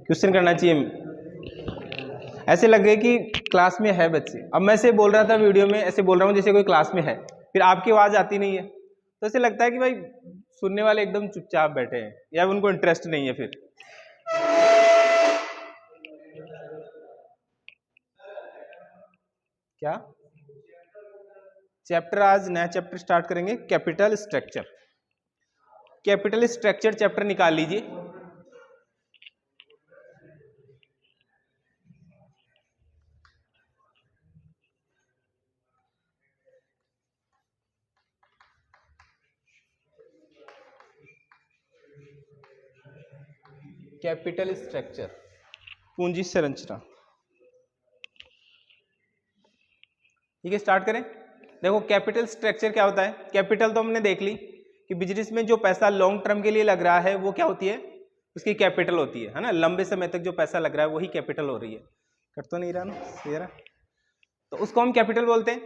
Question करना चाहिए। ऐसे लगे कि क्लास में है बच्चे। अब मैं ऐसे बोल रहा था वीडियो में, ऐसे बोल रहा हूँ जैसे कोई क्लास में है, फिर आपकी आवाज़ आती नहीं है, तो ऐसे लगता है कि भाई सुनने वाले एकदम चुपचाप बैठे हैं या उनको इंटरेस्ट नहीं है। फिर क्या चैप्टर, आज नया चैप्टर स्टार्ट करेंगे, capital structure. Capital structure chapter निकाल लीजिए। कैपिटल स्ट्रक्चर, पूंजी संरचना। ठीक है, स्टार्ट करें। देखो कैपिटल स्ट्रक्चर क्या होता है। कैपिटल तो हमने देख ली कि बिजनेस में जो पैसा लॉन्ग टर्म के लिए लग रहा है वो क्या होती है, उसकी कैपिटल होती है ना। लंबे समय तक जो पैसा लग रहा है वही कैपिटल हो रही है। कट तो नहीं रहा ना, सही रहा, तो उसको हम कैपिटल बोलते हैं।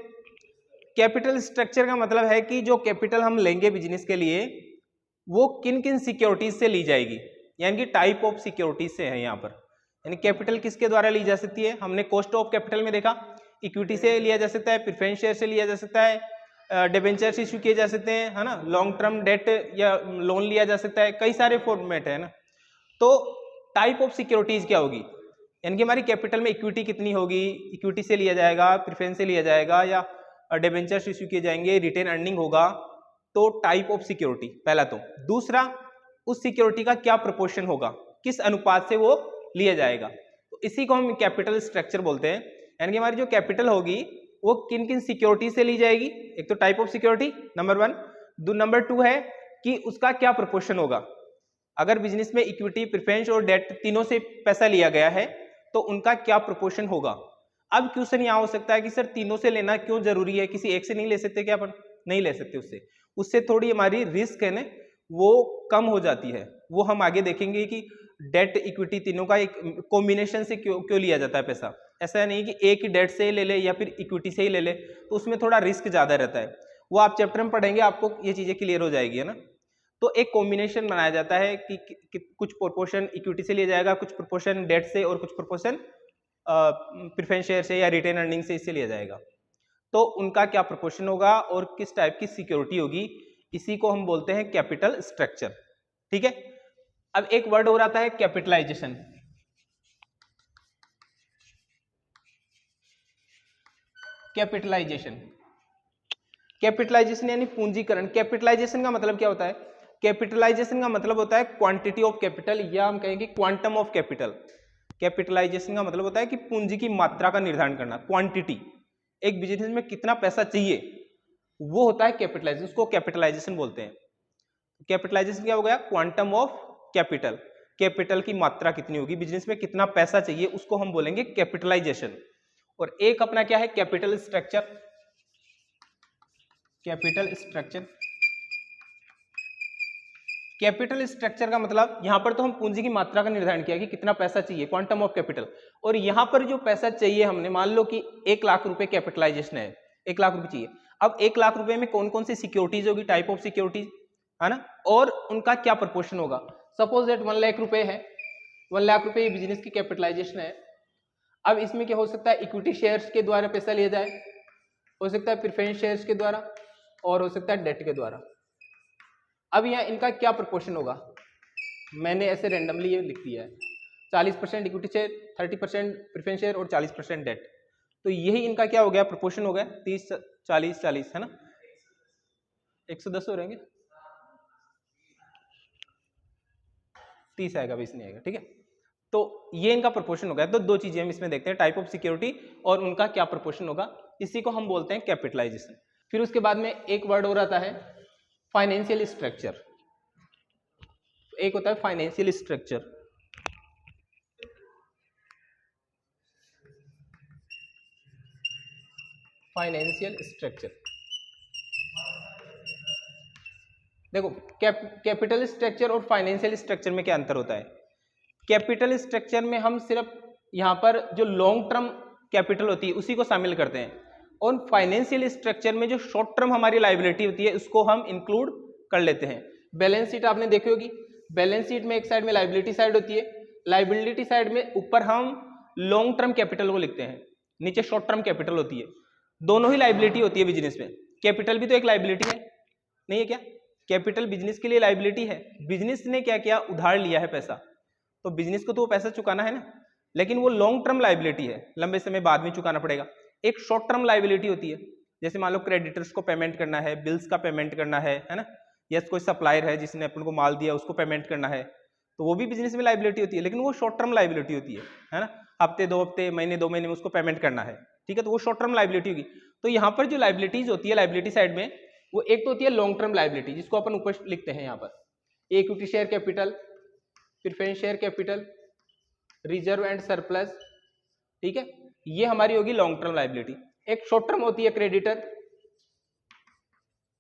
कैपिटल स्ट्रक्चर का मतलब है कि जो कैपिटल हम लेंगे बिजनेस के लिए वो किन किन सिक्योरिटीज से ली जाएगी, यानी कि टाइप ऑफ सिक्योरिटीज से है यहाँ पर। यानी कैपिटल किसके द्वारा ली जा सकती है, हमने कॉस्ट ऑफ कैपिटल में देखा, इक्विटी से लिया जा सकता है, प्रेफरेंस शेयर से लिया जा सकता है, डिबेंचर्स इश्यू किए जा सकते हैं, है ना, लॉन्ग टर्म डेट या लोन लिया जा सकता है, कई सारे फॉर्मेट है ना। तो टाइप ऑफ सिक्योरिटीज क्या होगी, यानी कि हमारी कैपिटल में इक्विटी कितनी होगी, इक्विटी से लिया जाएगा, प्रेफरेंस से लिया जाएगा या डिबेंचर्स इश्यू किए जाएंगे, रिटेन अर्निंग होगा। तो टाइप ऑफ सिक्योरिटी पहला। तो दूसरा, उस सिक्योरिटी का क्या प्रोपोर्शन होगा, किस अनुपात से वो लिया जाएगा, तो इसी को हम कैपिटल स्ट्रक्चर बोलते हैं। यानी कि हमारी जो कैपिटल होगी वो किन किन सिक्योरिटी से ली जाएगी, एक तो type of security number 1, number 2 है कि उसका क्या प्रोपोर्शन होगा। अगर बिजनेस में इक्विटी, प्रेफरेंस और डेट तीनों से पैसा लिया गया है तो उनका क्या प्रोपोर्शन होगा। अब क्वेश्चन यहाँ हो सकता है कि सर तीनों से लेना क्यों जरूरी है, किसी एक से नहीं ले सकते क्या? अपन नहीं ले सकते, उससे थोड़ी हमारी रिस्क है ना वो कम हो जाती है। वो हम आगे देखेंगे कि डेट इक्विटी तीनों का एक कॉम्बिनेशन से क्यों लिया जाता है पैसा। ऐसा नहीं कि एक ही डेट से ही ले ले या फिर इक्विटी से ही ले ले, तो उसमें थोड़ा रिस्क ज्यादा रहता है। वो आप चैप्टर में पढ़ेंगे, आपको ये चीजें क्लियर हो जाएगी, है ना। तो एक कॉम्बिनेशन बनाया जाता है कि कुछ प्रोपोर्शन इक्विटी से लिया जाएगा, कुछ प्रोपोर्शन डेट से और कुछ प्रोपोर्शन प्रेफरेंस शेयर से या रिटेन अर्निंग से इससे लिया जाएगा। तो उनका क्या प्रोपोर्शन होगा और किस टाइप की सिक्योरिटी होगी, इसी को हम बोलते हैं कैपिटल स्ट्रक्चर। ठीक है, अब एक वर्ड और आता है कैपिटलाइजेशन। कैपिटलाइजेशन, कैपिटलाइजेशन यानी पूंजीकरण। कैपिटलाइजेशन का मतलब क्या होता है, कैपिटलाइजेशन का मतलब होता है क्वांटिटी ऑफ कैपिटल, या हम कहेंगे क्वांटम ऑफ कैपिटल। कैपिटलाइजेशन का मतलब होता है कि पूंजी की मात्रा का निर्धारण करना, क्वांटिटी। एक बिजनेस में कितना पैसा चाहिए वो होता है कैपिटलाइजेशन, उसको कैपिटलाइजेशन बोलते हैं। कैपिटलाइजेशन क्या हो गया, क्वांटम ऑफ कैपिटल, कैपिटल की मात्रा कितनी होगी, बिजनेस में कितना पैसा चाहिए, उसको हम बोलेंगे कैपिटलाइजेशन। और एक अपना क्या है, capital structure. Capital structure, capital structure का मतलब यहां पर तो हम पूंजी की मात्रा का निर्धारण किया कि कितना पैसा चाहिए, क्वांटम ऑफ कैपिटल। और यहां पर जो पैसा चाहिए हमने, मान लो कि 1 लाख रुपए कैपिटलाइजेशन है, 1 लाख रुपए चाहिए। अब 1 लाख रुपए में कौन कौन सी सिक्योरिटीज होगी, टाइप ऑफ सिक्योरिटीज, है ना, और उनका क्या प्रोपोर्शन होगा। सपोज दैट 1 लाख रुपए है, 1 लाख रुपए बिजनेस की कैपिटलाइजेशन है। अब इसमें क्या हो सकता है, इक्विटी शेयर्स के द्वारा पैसा लिया जाए, हो सकता है प्रेफरेंस शेयर्स के द्वारा, और हो सकता है डेट के द्वारा। अब यहाँ इनका क्या प्रोपोर्शन होगा, मैंने ऐसे रैंडमली ये लिख दिया है, 40% इक्विटी शेयर, 30% प्रेफरेंस शेयर और 40% डेट। तो यही इनका क्या हो गया, प्रोपोर्शन हो गया 30 40 40, है ना, 110 हो रहेंगे, 30 आएगा, 20 नहीं आएगा। ठीक है, तो ये इनका प्रोपोर्शन हो गया। तो दो चीजें हम इसमें देखते हैं, टाइप ऑफ सिक्योरिटी और उनका क्या प्रोपोर्शन होगा, इसी को हम बोलते हैं कैपिटलाइजेशन। फिर उसके बाद में एक वर्ड और आता है फाइनेंशियल स्ट्रक्चर। एक होता है फाइनेंशियल स्ट्रक्चर, फाइनेंशियल स्ट्रक्चर। देखो कैपिटल स्ट्रक्चर और फाइनेंशियल स्ट्रक्चर में क्या अंतर होता है। कैपिटल स्ट्रक्चर में हम सिर्फ यहां पर जो लॉन्ग टर्म कैपिटल होती है उसी को शामिल करते हैं, और फाइनेंशियल स्ट्रक्चर में जो शॉर्ट टर्म हमारी लायबिलिटी होती है उसको हम इंक्लूड कर लेते हैं। बैलेंस शीट आपने देखी होगी, बैलेंस शीट में एक साइड में लायबिलिटी साइड होती है, लाइबिलिटी साइड में ऊपर हम लॉन्ग टर्म कैपिटल को लिखते हैं, नीचे शॉर्ट टर्म कैपिटल होती है। दोनों ही लाइबिलिटी होती है बिजनेस में। कैपिटल भी तो एक लाइबिलिटी है, नहीं है क्या? कैपिटल बिजनेस के लिए लाइबिलिटी है। बिजनेस ने क्या किया, उधार लिया है पैसा, तो बिजनेस को तो वो पैसा चुकाना है ना, लेकिन वो लॉन्ग टर्म लाइबिलिटी है, लंबे समय बाद में चुकाना पड़ेगा। एक शॉर्ट टर्म लाइबिलिटी होती है, जैसे मान लो क्रेडिटर्स को पेमेंट करना है, बिल्स का पेमेंट करना है ना, या कोई सप्लायर है जिसने अपन को माल दिया उसको पेमेंट करना है, तो वो भी बिजनेस में लाइबिलिटी होती है, लेकिन वो शॉर्ट टर्म लाइबिलिटी होती है ना, हफ्ते 2 हफ्ते, महीने 2 महीने में उसको पेमेंट करना है, ठीक है, तो वो शॉर्ट टर्म लाइबिलिटी होगी। तो यहाँ पर जो लाइबिलिटीज होती है लाइबिलिटी साइड में, वो एक तो होती है लॉन्ग टर्म लाइबिलिटी, जिसको अपन ऊपर लिखते हैं यहाँ पर, equity share capital, preference share capital, reserve and surplus, ठीक है, ये हमारी होगी लॉन्ग टर्म लाइबिलिटी। एक शॉर्ट टर्म होती है क्रेडिटर,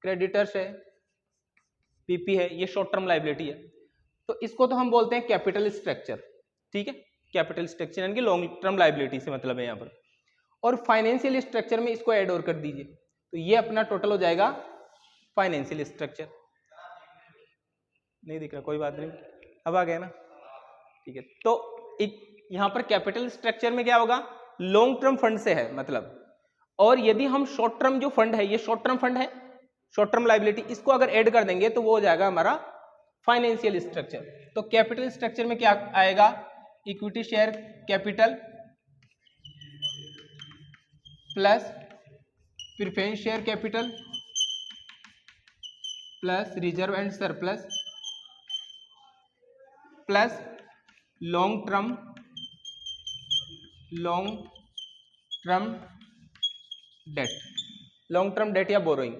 क्रेडिटर्स है, पीपी है, ये शॉर्ट टर्म लाइबिलिटी है। तो इसको तो हम बोलते हैं कैपिटल स्ट्रक्चर, ठीक है, कैपिटल स्ट्रक्चर यानी कि लॉन्ग टर्म लाइबिलिटी से मतलब है यहाँ पर। और फाइनेंशियल स्ट्रक्चर में इसको ऐड और कर दीजिए, तो ये अपना टोटल हो जाएगा फाइनेंशियल स्ट्रक्चर। नहीं दिख रहा, कोई बात नहीं, अब आ गया ना, ठीक है। तो एक यहाँ पर कैपिटल स्ट्रक्चर में क्या होगा, लॉन्ग टर्म फंड से है मतलब, और यदि हम शॉर्ट टर्म जो फंड है, ये शॉर्ट टर्म फंड है, शॉर्ट टर्म लाइबिलिटी, इसको अगर ऐड कर देंगे तो वो हो जाएगा हमारा फाइनेंशियल स्ट्रक्चर। तो कैपिटल स्ट्रक्चर में क्या आएगा, equity share capital plus preference share capital plus reserve and surplus plus long term date, long term date या बोरोइंग।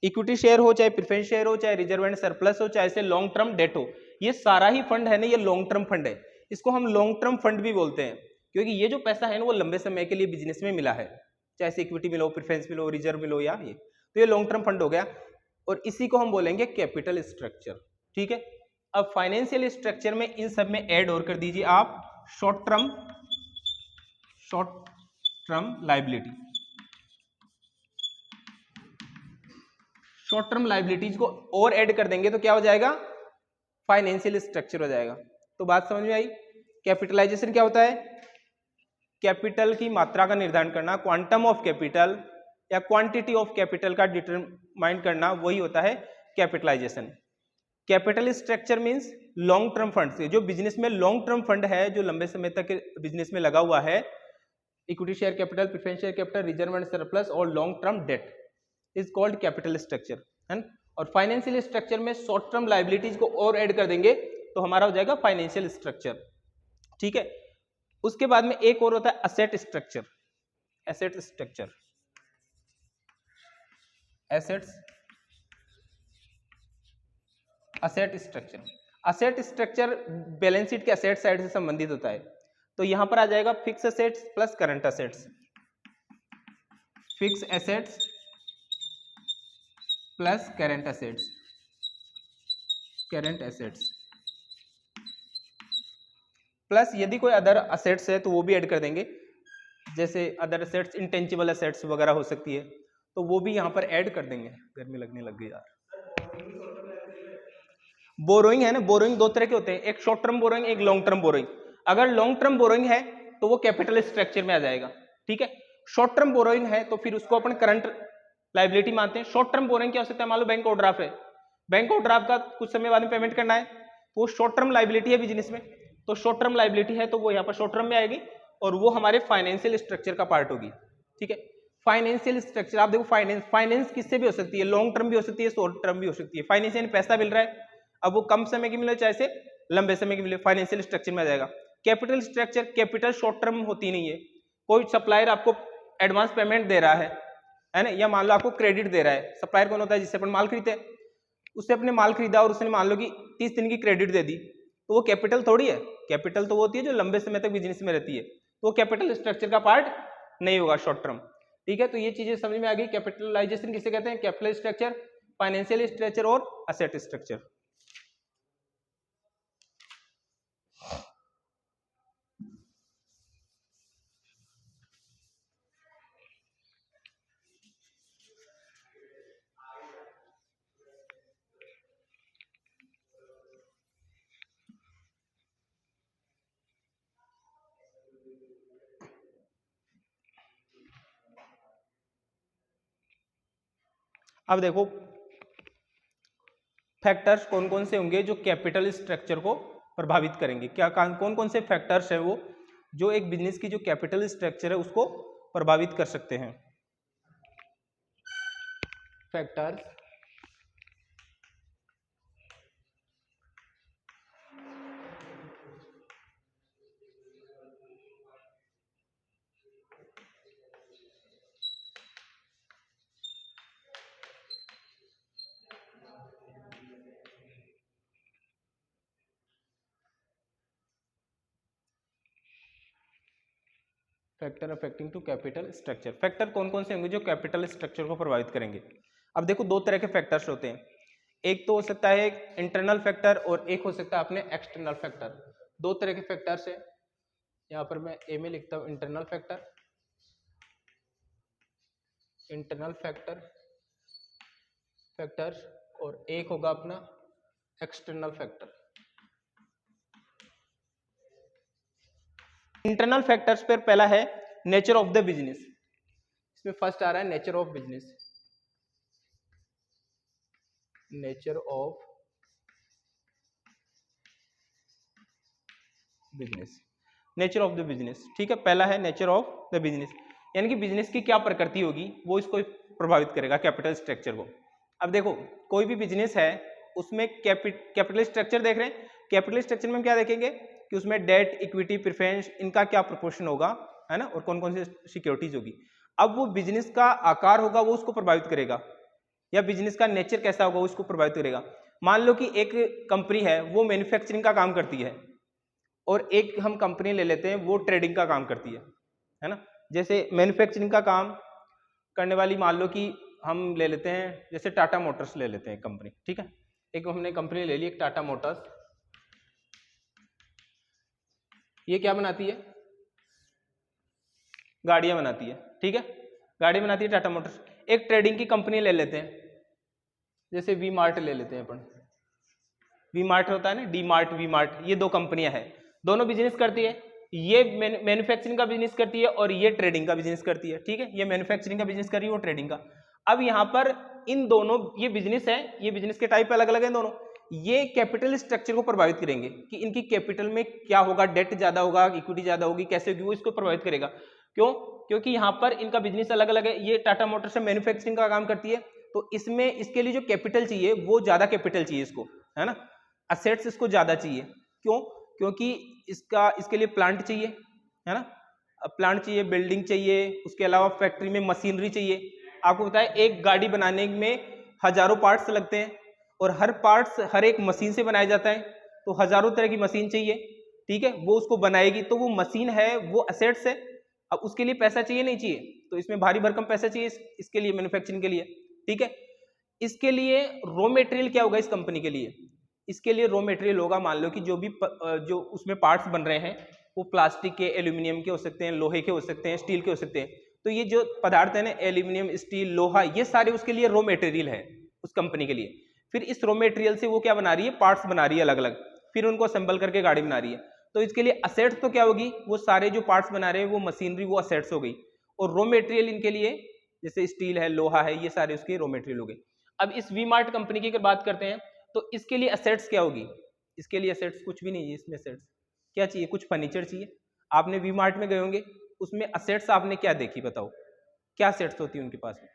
इक्विटी शेयर हो, चाहे प्रेफरेंस शेयर हो, चाहे रिजर्व एंड सरप्लस हो, चाहे से लॉन्ग टर्म डेट हो, ये सारा ही फंड है ना, ये लॉन्ग टर्म फंड है। इसको हम लॉन्ग टर्म फंड भी बोलते हैं, क्योंकि ये जो पैसा है ना वो लंबे समय के लिए बिजनेस में मिला है, चाहे से इक्विटी मिलो, प्रेफरेंस मिलो, रिजर्व मिलो या ये, तो ये लॉन्ग टर्म फंड हो गया, और इसी को हम बोलेंगे कैपिटल स्ट्रक्चर, ठीक है। अब फाइनेंशियल स्ट्रक्चर में इन सब में ऐड और कर दीजिए आप short term liability. Short term liabilities को और ऐड कर देंगे तो क्या हो जाएगा, फाइनेंशियल स्ट्रक्चर हो जाएगा। तो बात समझ में आई। कैपिटलाइजेशन क्या होता है, कैपिटल की मात्रा का निर्धारण करना, क्वांटम ऑफ कैपिटल या क्वांटिटी ऑफ कैपिटल का डिटरमाइन करना, वही होता है capitalization. Capital structure means long term fund से, जो बिजनेस में लॉन्ग टर्म फंड है, जो लंबे समय तक बिजनेस में लगा हुआ है, equity share capital, preference share capital, reserve and surplus और long term debt is called capital structure, है ना। और फाइनेंशियल स्ट्रक्चर में शॉर्ट टर्म लाइबिलिटीज को और ऐड कर देंगे तो हमारा हो जाएगा फाइनेंशियल स्ट्रक्चर, ठीक है। उसके बाद में एक और होता है asset structure, asset structure, asset structure. Asset structure balance sheet के असेट साइड से संबंधित होता है। तो यहां पर आ जाएगा fix assets plus current assets, fix assets plus current assets, plus यदि कोई अदर असेट्स है तो वो भी ऐड कर देंगे, जैसे अदर असेट्स इंटेंजिबल असेट्स वगैरह हो सकती है, तो वो भी यहाँ पर ऐड कर देंगे। गर्मी लगने लग गई यार। बोरोइंग है ना, बोरोइंग दो तरह के होते हैं, एक शॉर्ट टर्म बोरोइंग, एक लॉन्ग टर्म बोरोइंग। अगर लॉन्ग टर्म बोरोइंग है तो वो कैपिटल स्ट्रक्चर में आ जाएगा, ठीक है। शॉर्ट टर्म बोरोइंग है तो फिर उसको अपन करंट लाइबिलिटी मानते हैं। शॉर्ट टर्म बोरोइंग क्या हो सकता है, मान लो बैंक ओवरड्राफ्ट है, बैंक ओवरड्राफ्ट का कुछ समय बाद में पेमेंट करना है, तो वो शॉर्ट टर्म लाइबिलिटी है बिजनेस में, तो शॉर्ट टर्म लाइबिलिटी है तो वो यहाँ पर शॉर्ट टर्म में आएगी और वो हमारे फाइनेंशियल स्ट्रक्चर का पार्ट होगी, ठीक है। फाइनेंशियल स्ट्रक्चर आप देखो, फाइनेंस किससे भी हो सकती है, लॉन्ग टर्म भी हो सकती है, शॉर्ट टर्म भी हो सकती है। फाइनेंस यानी पैसा मिल रहा है, अब वो कम समय की मिले चाहे से लंबे समय की मिले, फाइनेंशियल स्ट्रक्चर में आ जाएगा। Capital structure, capital short term होती नहीं है, कोई सप्लायर आपको एडवांस पेमेंट दे रहा है ना, या मान लो आपको क्रेडिट दे रहा है। सप्लायर कौन होता है, जिससे अपन माल खरीदते हैं, उससे अपने माल खरीदा और उसने मान लो कि 30 दिन की क्रेडिट दे दी, तो वो कैपिटल थोड़ी है। कैपिटल तो वो होती है जो लंबे समय तक बिजनेस में रहती है, तो वो कैपिटल स्ट्रक्चर का पार्ट नहीं होगा शॉर्ट टर्म, ठीक है। तो ये चीजें समझ में आ गई। कैपिटलाइजेशन किसे कहते हैं, कैपिटल स्ट्रक्चर, फाइनेंशियल स्ट्रक्चर और असेट स्ट्रक्चर। अब देखो फैक्टर्स कौन कौन से होंगे जो कैपिटल स्ट्रक्चर को प्रभावित करेंगे, क्या कौन कौन से फैक्टर्स है वो जो एक बिजनेस की जो कैपिटल स्ट्रक्चर है उसको प्रभावित कर सकते हैं। Factors factor affecting to capital structure, factor कौन कौन से होंगे जो कैपिटल स्ट्रक्चर को प्रभावित करेंगे। अब देखो दो तरह के फैक्टर्स होते हैं, एक तो हो सकता है इंटरनल फैक्टर और एक हो सकता है अपने एक्सटर्नल फैक्टर। दो तरह के फैक्टर्स है, यहाँ पर मैं ए में लिखता हूँ इंटरनल फैक्टर, इंटरनल फैक्टर्स, और एक होगा अपना एक्सटर्नल फैक्टर। इंटरनल फैक्टर्स पर पहला है नेचर ऑफ द बिजनेस, इसमें फर्स्ट आ रहा है nature of business, nature of business, nature of the business, ठीक है। पहला है नेचर ऑफ द बिजनेस, यानी कि बिजनेस की क्या प्रकृति होगी वो इसको प्रभावित करेगा कैपिटल स्ट्रक्चर को। अब देखो कोई भी बिजनेस है उसमें कैपिटल स्ट्रक्चर देख रहे हैं, कैपिटल स्ट्रक्चर में हम क्या देखेंगे कि उसमें डेट, इक्विटी, प्रेफरेंस, इनका क्या प्रोपोर्शन होगा, है ना, और कौन कौन सी सिक्योरिटीज होगी। अब वो बिजनेस का आकार होगा वो उसको प्रभावित करेगा, या बिजनेस का नेचर कैसा होगा वो उसको प्रभावित करेगा। मान लो कि एक कंपनी है वो मैन्युफैक्चरिंग का काम करती है और एक हम कंपनी ले लेते हैं वो ट्रेडिंग का काम करती है ना। जैसे मैन्युफैक्चरिंग का काम करने वाली मान लो कि हम ले लेते हैं जैसे टाटा मोटर्स ले लेते हैं कंपनी, ठीक है। एक हमने कंपनी ले ली एक टाटा मोटर्स, ये क्या बनाती है, गाड़ियां बनाती है, ठीक है, गाड़ी बनाती है टाटा मोटर्स। एक ट्रेडिंग की कंपनी ले लेते हैं जैसे वी मार्ट ले लेते हैं अपन, वी मार्ट होता है ना, डी मार्ट, वी मार्ट, ये दो कंपनियां हैं, दोनों बिजनेस करती है, ये मैन्युफैक्चरिंग का बिजनेस करती है और ये ट्रेडिंग का बिजनेस करती है, ठीक है। ये मैन्युफैक्चरिंग का बिजनेस कर रही है वो ट्रेडिंग का। अब यहाँ पर इन दोनों ये बिजनेस है, ये बिजनेस के टाइप अलग अलग है दोनों, ये कैपिटल स्ट्रक्चर को प्रभावित करेंगे कि इनकी कैपिटल में क्या होगा, डेट ज्यादा होगा, इक्विटी ज्यादा होगी, कैसे होगी, वो इसको प्रभावित करेगा। क्यों? क्योंकि यहाँ पर इनका बिजनेस अलग अलग है, ये टाटा मोटर्स से मैन्युफैक्चरिंग का काम करती है, तो इसमें इसके लिए जो कैपिटल चाहिए वो ज्यादा कैपिटल चाहिए इसको, है ना, असेट्स इसको ज्यादा चाहिए। क्यों? क्योंकि इसके लिए प्लांट चाहिए, है ना, प्लांट चाहिए, बिल्डिंग चाहिए, उसके अलावा फैक्ट्री में मशीनरी चाहिए। आपको पता है एक गाड़ी बनाने में हजारों पार्ट्स लगते हैं और हर पार्ट्स हर एक मशीन से बनाया जाता है, तो हजारों तरह की मशीन चाहिए, ठीक है, वो उसको बनाएगी, तो वो मशीन है वो असेट्स है। अब उसके लिए पैसा चाहिए नहीं चाहिए, तो इसमें भारी भरकम पैसा चाहिए इसके लिए मैन्युफैक्चरिंग के लिए, ठीक है। इसके लिए रॉ मटेरियल क्या होगा इस कंपनी के लिए, इसके लिए रॉ मटेरियल होगा, मान लो कि जो उसमें पार्ट्स बन रहे हैं वो प्लास्टिक के, एल्यूमिनियम के हो सकते हैं, लोहे के हो सकते हैं, स्टील के हो सकते हैं, तो ये जो पदार्थ है ना एल्यूमिनियम, स्टील, लोहा, ये सारे उसके लिए रॉ मटेरियल है उस कंपनी के लिए। फिर इस रॉ मटेरियल से वो क्या बना रही है, पार्ट्स बना रही है अलग अलग, फिर उनको असेंबल करके गाड़ी बना रही है। तो इसके लिए असेट्स तो क्या होगी, वो सारे जो पार्ट्स बना रहे हैं वो मशीनरी, वो असेट्स हो गई, और रॉ मटेरियल इनके लिए जैसे स्टील है, लोहा है, ये सारे उसके रॉ मटेरियल हो गए। अब इस वी मार्ट कंपनी की अगर बात करते हैं तो इसके लिए असेट्स क्या होगी, इसके लिए असेट्स कुछ भी नहीं है, इसमें असेट्स क्या चाहिए, कुछ फर्नीचर चाहिए। आपने वी मार्ट में गए होंगे, उसमें असेट्स आपने क्या देखी बताओ, क्या असेट्स होती है उनके पास में,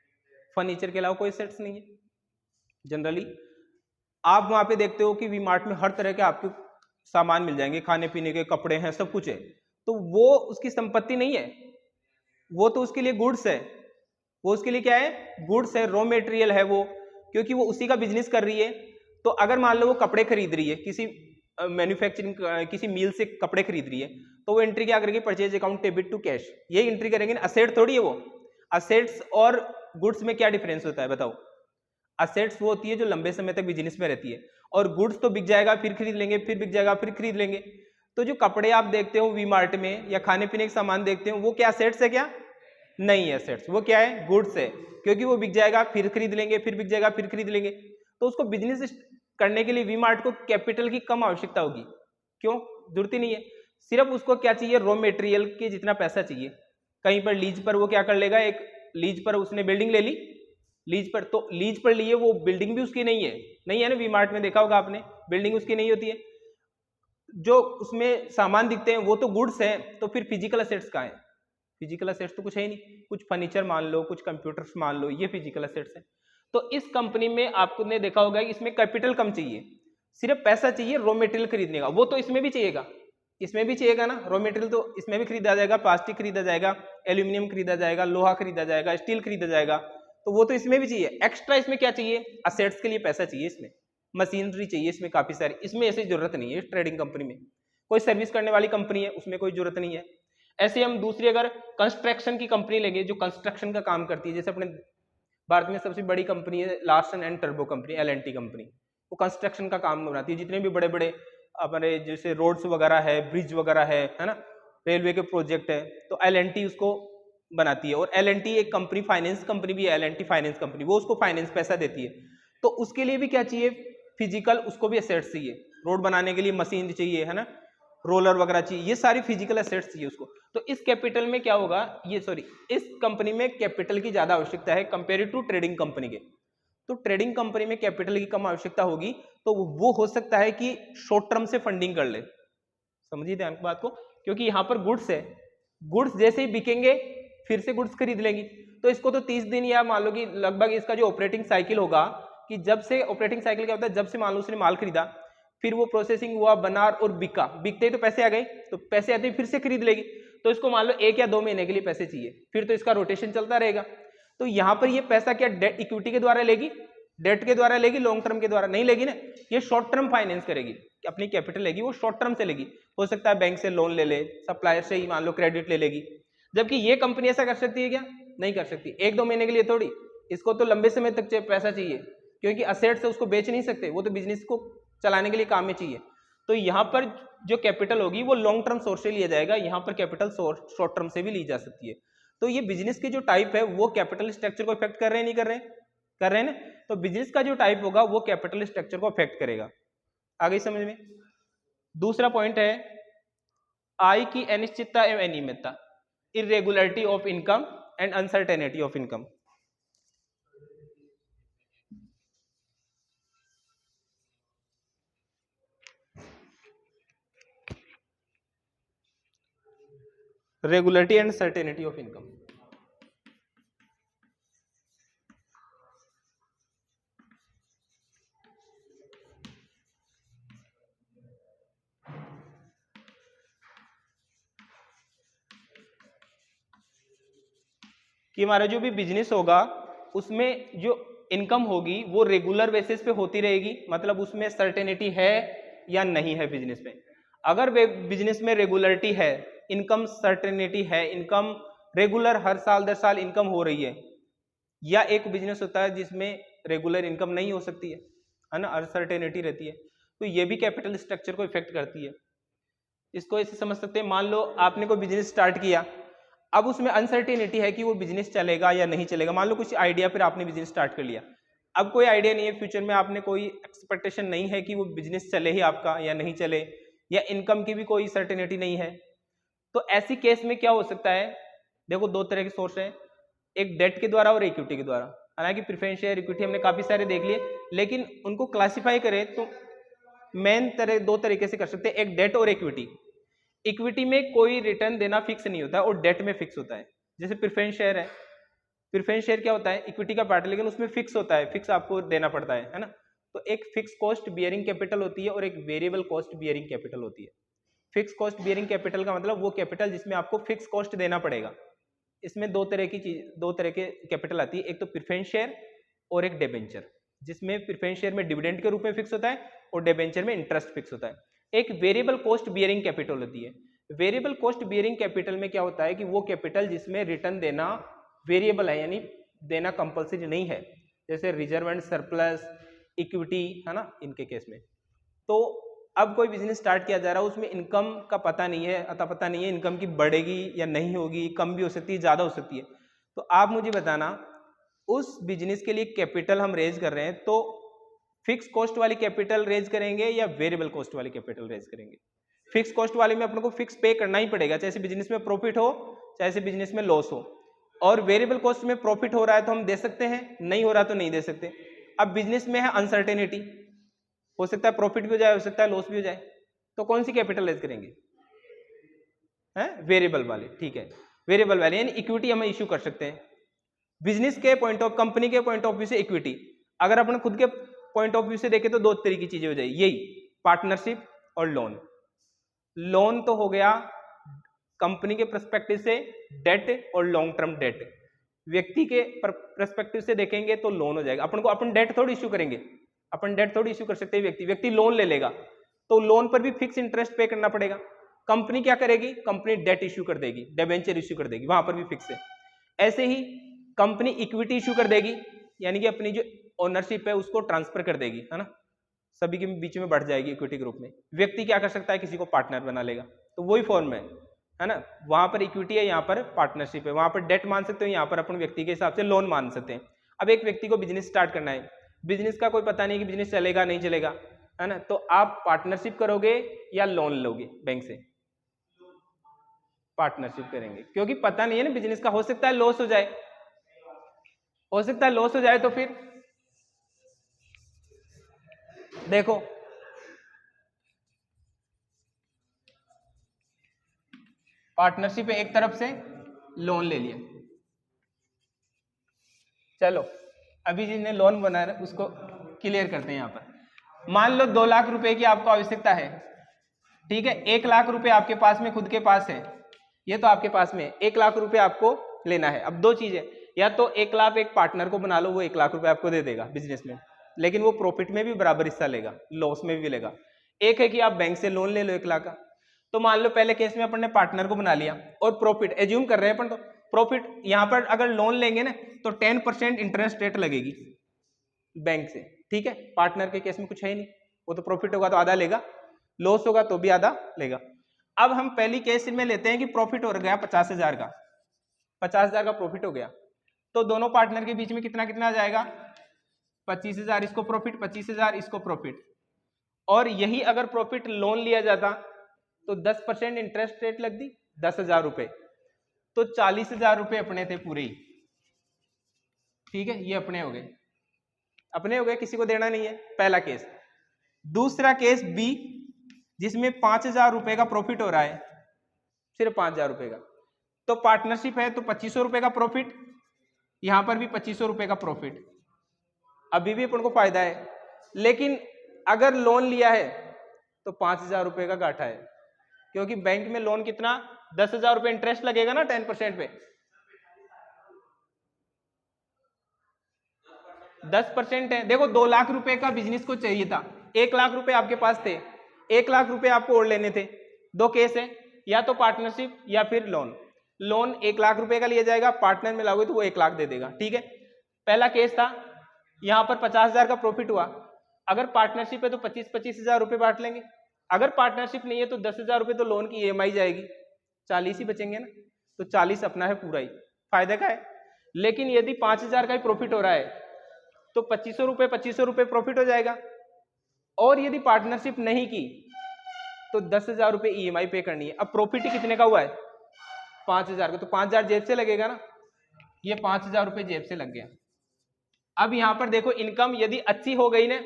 फर्नीचर के अलावा कोई असेट्स नहीं है। जनरली आप वहां पे देखते हो कि वी मार्ट में हर तरह के आपके सामान मिल जाएंगे, खाने पीने के, कपड़े हैं, सब कुछ है, तो वो उसकी संपत्ति नहीं है, वो तो उसके लिए गुड्स है, वो उसके लिए क्या है, गुड्स है, रॉ मटेरियल है वो, क्योंकि वो उसी का बिजनेस कर रही है। तो अगर मान लो वो कपड़े खरीद रही है, किसी मैन्युफैक्चरिंग किसी मील से कपड़े खरीद रही है, तो वो एंट्री क्या करेगी, purchase account debit to cash, यही एंट्री करेंगे ना, असेट थोड़ी है वो। असेट्स और गुड्स में क्या डिफरेंस होता है बताओ, असेट्स वो होती है जो लंबे समय तक बिजनेस में रहती है, और गुड्स तो बिक जाएगा फिर खरीद लेंगे, फिर बिक जाएगा फिर खरीद लेंगे। तो जो कपड़े आप देखते हो वी मार्ट में या खाने पीने के सामान देखते हो, वो क्या असेट्स है, क्या नहीं है असेट्स, वो क्या है, गुड्स है, क्योंकि वो बिक जाएगा फिर खरीद लेंगे, फिर बिक जाएगा फिर खरीद लेंगे। तो उसको बिजनेस करने के लिए वी मार्ट को कैपिटल की कम आवश्यकता होगी, क्यों, जरूरत ही नहीं है, सिर्फ उसको क्या चाहिए, रॉ मटेरियल के जितना पैसा चाहिए। कहीं पर लीज पर वो क्या कर लेगा, एक लीज पर उसने बिल्डिंग ले ली, लीज पर, तो लीज पर लिए वो बिल्डिंग भी उसकी नहीं है, नहीं है ना, वी मार्ट में देखा होगा आपने, बिल्डिंग उसकी नहीं होती है, जो उसमें सामान दिखते हैं वो तो गुड्स है, तो फिर फिजिकल असेट्स कहाँ है? फिजिकल असेट्स तो कुछ है ही नहीं, कुछ फर्नीचर मान लो, कुछ कंप्यूटर्स मान लो, ये फिजिकल असेट्स है। तो इस कंपनी में आपने देखा होगा कि इसमें कैपिटल कम चाहिए, सिर्फ पैसा चाहिए रॉ मटेरियल खरीदने का, वो तो इसमें भी चाहिएगा, इसमें भी चाहिएगा ना, रॉ मटेरियल तो इसमें भी खरीदा जाएगा, प्लास्टिक खरीदा जाएगा, एल्यूमिनियम खरीदा जाएगा, लोहा खरीदा जाएगा, स्टील खरीदा जाएगा, तो वो तो इसमें भी चाहिए। एक्स्ट्रा इसमें क्या चाहिए? असेट्स के लिए पैसा चाहिए, इसमें मशीनरी चाहिए, इसमें काफी सारी, इसमें ऐसी जरूरत नहीं है। ट्रेडिंग कंपनी में कोई सर्विस करने वाली कंपनी है, उसमें कोई जरूरत नहीं है। ऐसे हम दूसरी अगर कंस्ट्रक्शन की कंपनी लेंगे जो कंस्ट्रक्शन का काम करती है, जैसे अपने भारत में सबसे बड़ी कंपनी है Larsen and turbo company, LNT company, वो कंस्ट्रक्शन का काम बनाती है, जितने भी बड़े बड़े हमारे जैसे रोड्स वगैरह है, ब्रिज वगैरह है ना, रेलवे के प्रोजेक्ट है, तो LNT उसको बनाती है। और LNT एक कंपनी, फाइनेंस कंपनी भी है, LNT फाइनेंस कंपनी, वो उसको फाइनेंस पैसा देती है। तो उसके लिए भी क्या चाहिए? फिजिकल, उसको भी एसेट्स चाहिए, रोड बनाने के लिए मशीन चाहिए, है ना, रोलर वगैरह चाहिए, ये सारी फिजिकल एसेट्स चाहिए उसको। तो इस कैपिटल में क्या होगा, ये सॉरी, इस कंपनी में कैपिटल की ज्यादा आवश्यकता है कंपेयर टू ट्रेडिंग कंपनी के। तो ट्रेडिंग कंपनी में कैपिटल की कम आवश्यकता होगी, तो वो हो सकता है कि शॉर्ट टर्म से फंडिंग कर ले, समझिए ध्यान की बात को, क्योंकि यहाँ पर गुड्स है, गुड्स जैसे ही बिकेंगे फिर से गुड्स खरीद लेंगी, तो इसको तो 30 दिन या मान लो कि लगभग इसका जो ऑपरेटिंग साइकिल होगा, कि जब से ऑपरेटिंग साइकिल क्या होता है, जब से मान लो उसने माल खरीदा, फिर वो प्रोसेसिंग हुआ, बना और बिका, बिकते ही तो पैसे आ गए, तो पैसे आते ही फिर से खरीद लेगी, तो इसको मान लो 1 या 2 महीने के लिए पैसे चाहिए, फिर तो इसका रोटेशन चलता रहेगा। तो यहाँ पर ये पैसा क्या डेट इक्विटी के द्वारा लेगी, डेट के द्वारा लेगी, लॉन्ग टर्म के द्वारा नहीं लेगी ना, ये शॉर्ट टर्म फाइनेंस करेगी, अपनी कैपिटल लेगी वो शॉर्ट टर्म से लेगी, हो सकता है बैंक से लोन ले ले, सप्लायर से ही मान लो क्रेडिट ले लेगी। जबकि ये कंपनी ऐसा कर सकती है क्या? नहीं कर सकती, 1-2 महीने के लिए थोड़ी, इसको तो लंबे समय तक पैसा चाहिए, क्योंकि असेट्स से उसको बेच नहीं सकते, वो तो बिजनेस को चलाने के लिए काम में चाहिए। तो यहाँ पर जो कैपिटल होगी वो लॉन्ग टर्म सोर्स से लिया जाएगा, यहाँ पर कैपिटल शॉर्ट टर्म से भी ली जा सकती है। तो ये बिजनेस के जो टाइप है वो कैपिटल स्ट्रक्चर को इफेक्ट कर रहे हैं, नहीं कर रहे हैं? कर रहे हैं ना। तो बिजनेस का जो टाइप होगा वो कैपिटल स्ट्रक्चर को इफेक्ट करेगा। आगे समझ में। दूसरा पॉइंट है आय की अनिश्चितता एवं अनियमितता, irregularity of income and uncertainty of income. Regularity and certainty of income, कि हमारा जो भी बिजनेस होगा उसमें जो इनकम होगी वो रेगुलर बेसिस पे होती रहेगी, मतलब उसमें सर्टेनिटी है या नहीं है बिजनेस में। अगर बिजनेस में रेगुलरिटी है, इनकम सर्टेनिटी है, इनकम रेगुलर हर साल 10 साल इनकम हो रही है, या एक बिजनेस होता है जिसमें रेगुलर इनकम नहीं हो सकती है ना, अनसर्टेनिटी रहती है, तो ये भी कैपिटल स्ट्रक्चर को इफेक्ट करती है। इसको ऐसे समझ सकते हैं, मान लो आपने कोई बिजनेस स्टार्ट किया, अब उसमें अनसर्टेनिटी है कि वो बिजनेस चलेगा या नहीं चलेगा। मान लो कुछ आइडिया पर आपने बिजनेस स्टार्ट कर लिया, अब कोई आइडिया नहीं है, फ्यूचर में आपने कोई एक्सपेक्टेशन नहीं है कि वो बिजनेस चले ही आपका या नहीं चले, या इनकम की भी कोई सर्टेनिटी नहीं है। तो ऐसी केस में क्या हो सकता है, देखो 2 तरह के सोर्स हैं, एक डेट के द्वारा और इक्विटी के द्वारा। हालांकि प्रेफरेंस शेयर, इक्विटी हमने काफी सारे देख लिए, लेकिन उनको क्लासिफाई करें तो मेन 2 तरीके से कर सकते हैं, एक डेट और इक्विटी। इक्विटी में कोई रिटर्न देना फिक्स नहीं होता और डेट में फिक्स होता है। जैसे प्रेफरेंस शेयर है, प्रेफरेंस शेयर क्या होता है, इक्विटी का पार्ट, लेकिन उसमें फिक्स होता है, फिक्स आपको देना पड़ता है ना। तो एक फिक्स कॉस्ट बियरिंग कैपिटल होती है और एक वेरिएबल कॉस्ट बियरिंग कैपिटल होती है। फिक्स कॉस्ट बियरिंग कैपिटल का मतलब वो कैपिटल जिसमें आपको फिक्स कॉस्ट देना पड़ेगा। इसमें 2 तरह की चीज, 2 तरह के कैपिटल आती है, एक तो प्रेफरेंस शेयर और एक डिबेंचर, जिसमें प्रेफरेंस शेयर में डिविडेंड के रूप में फिक्स होता है और डिबेंचर में इंटरेस्ट फिक्स होता है। एक वेरिएबल कॉस्ट बियरिंग कैपिटल होती है। वेरिएबल कॉस्ट बियरिंग कैपिटल में क्या होता है कि वो कैपिटल जिसमें रिटर्न देना वेरिएबल है, यानी देना कंपल्सरी नहीं है, जैसे रिजर्व एंड सरप्लस, इक्विटी, है ना, इनके केस में। तो अब कोई बिजनेस स्टार्ट किया जा रहा है, उसमें इनकम का पता नहीं है, अतः पता नहीं है इनकम की बढ़ेगी या नहीं होगी, कम भी हो सकती है, ज़्यादा हो सकती है। तो आप मुझे बताना, उस बिजनेस के लिए कैपिटल हम रेज कर रहे हैं, तो फिक्स कॉस्ट वाली कैपिटल रेज करेंगे या वेरिएबल कॉस्ट वाली कैपिटल रेज करेंगे? फिक्स कॉस्ट वाले में अपने को फिक्स पे करना ही पड़ेगा, चाहे बिजनेस में प्रॉफिट हो चाहे बिजनेस में लॉस हो। और वेरिएबल कॉस्ट में प्रॉफिट हो रहा है तो हम दे सकते हैं, नहीं हो रहा तो नहीं दे सकते। अब बिजनेस में है अनसर्टेनिटी, हो सकता है प्रॉफिट भी हो जाए, हो सकता है लॉस भी हो जाए, तो कौन सी कैपिटल रेज करेंगे? है वेरिएबल वाले, ठीक है, वेरिएबल वाले यानी इक्विटी हम इश्यू कर सकते हैं। बिजनेस के पॉइंट ऑफ, कंपनी के पॉइंट ऑफ व्यू से इक्विटी, अगर अपन खुद के पॉइंट ऑफ व्यू से देखें तो दो तरह की चीजें हो जाएगी, यही पार्टनरशिप और लोन। लोन तो हो गया कंपनी के पर्सपेक्टिव से डेट और लॉन्ग टर्म डेट, व्यक्ति के पर्सपेक्टिव से देखेंगे तो लोन हो जाएगा। अपन डेट थोड़ी इश्यू करेंगे, अपन डेट थोड़ी इश्यू कर सकते हैं, व्यक्ति लोन ले लेगा तो लोन पर भी फिक्स इंटरेस्ट पे करना पड़ेगा। कंपनी क्या करेगी? कंपनी डेट इश्यू कर देगी, डिबेंचर इश्यू कर देगी, वहां पर भी फिक्स है। ऐसे ही कंपनी इक्विटी इश्यू कर देगी, यानी कि अपनी जो ओनरशिप है उसको ट्रांसफर कर देगी, है ना, सभी के बीच में बढ़ जाएगी इक्विटी ग्रुप में। व्यक्ति क्या कर सकता है? किसी को पार्टनर बना लेगा, तो वही फॉर्म है ना, वहां पर इक्विटी है, यहाँ पर पार्टनरशिप है, वहां पर डेट मान सकते हो, यहाँ पर अपन व्यक्ति के हिसाब से लोन मान सकते हैं। अब एक व्यक्ति को बिजनेस स्टार्ट करना है, बिजनेस का कोई पता नहीं कि बिजनेस चलेगा नहीं चलेगा, है ना, तो आप पार्टनरशिप करोगे या लोन लोगे बैंक से? पार्टनरशिप करेंगे, क्योंकि पता नहीं है ना बिजनेस का, हो सकता है लॉस हो जाए, हो सकता है लॉस हो जाए, तो फिर देखो पार्टनरशिप है, एक तरफ से लोन ले लिया। चलो अभी जिन्हें लोन बना रहे उसको क्लियर करते हैं। यहाँ पर मान लो 2 लाख रुपए की आपको आवश्यकता है, ठीक है, 1 लाख रुपए आपके पास में खुद के पास है, ये तो आपके पास में 1 लाख रुपए आपको लेना है। अब दो चीजें, या तो 1 लाख एक पार्टनर को बना लो, वो 1 लाख रुपए आपको दे देगा बिजनेस में, लेकिन वो प्रॉफिट में भी बराबर हिस्सा लेगा, लॉस में भी लेगा। एक है कि आप बैंक से लोन ले लो 1 लाख का। तो मान लो पहले केस में अपन ने पार्टनर को बना लिया और प्रॉफिट एज्यूम कर रहे हैं अपन, तो प्रॉफिट यहाँ पर अगर लोन लेंगे ना तो 10% इंटरेस्ट रेट लगेगी बैंक से, ठीक है। पार्टनर के केस में कुछ है ही नहीं, वो तो प्रॉफिट होगा तो आधा लेगा, लॉस होगा तो भी आधा लेगा। अब हम पहली केस में लेते हैं कि प्रॉफिट हो गया 50,000 का, 50,000 का प्रॉफिट हो गया, तो दोनों पार्टनर के बीच में कितना कितना आ जाएगा? 25,000 इसको प्रॉफिट, 25,000 इसको प्रॉफिट। और यही अगर प्रॉफिट लोन लिया जाता तो 10% इंटरेस्ट रेट लग दी, 10,000 रुपए, तो 40,000 रुपए अपने थे पूरे ही, ठीक है, ये अपने हो गए, अपने हो गए, किसी को देना नहीं है, पहला केस। दूसरा केस बी, जिसमें 5,000 रुपए का प्रॉफिट हो रहा है, सिर्फ 5,000 रुपए का, तो पार्टनरशिप है तो 2,500 रुपए का प्रॉफिट, यहां पर भी 2,500 रुपए का प्रॉफिट, अभी भी अपन को फायदा है। लेकिन अगर लोन लिया है तो 5,000 रुपए का घाटा है, क्योंकि बैंक में लोन कितना, 10,000 रुपए इंटरेस्ट लगेगा ना 10% पे, 10% है। देखो 2 लाख रुपए का बिजनेस को चाहिए था, 1 लाख रुपए आपके पास थे, 1 लाख रुपए आपको और लेने थे। दो केस है, या तो पार्टनरशिप या फिर लोन। लोन 1 लाख रुपए का लिया जाएगा, पार्टनर में लाओगे तो वो 1 लाख दे देगा, ठीक है। पहला केस था, यहां पर 50,000 का प्रॉफिट हुआ, अगर पार्टनरशिप है तो 25,000 रुपए बांट लेंगे, अगर पार्टनरशिप नहीं है तो 10,000 रुपए तो लोन की EMI जाएगी, 40 ही बचेंगे ना, तो 40 अपना है पूरा ही, फायदे का है। लेकिन यदि 5,000 का ही प्रॉफिट हो रहा है तो 2,500 रुपए प्रॉफिट हो जाएगा, और यदि पार्टनरशिप नहीं की तो 10,000 रुपए EMI पे करनी है। अब प्रॉफिट ही कितने का हुआ है? 5,000 का, तो 5,000 जेब से लगेगा ना, ये 5,000 रुपए जेब से लग गया। अब यहां पर देखो इनकम यदि अच्छी हो गई ना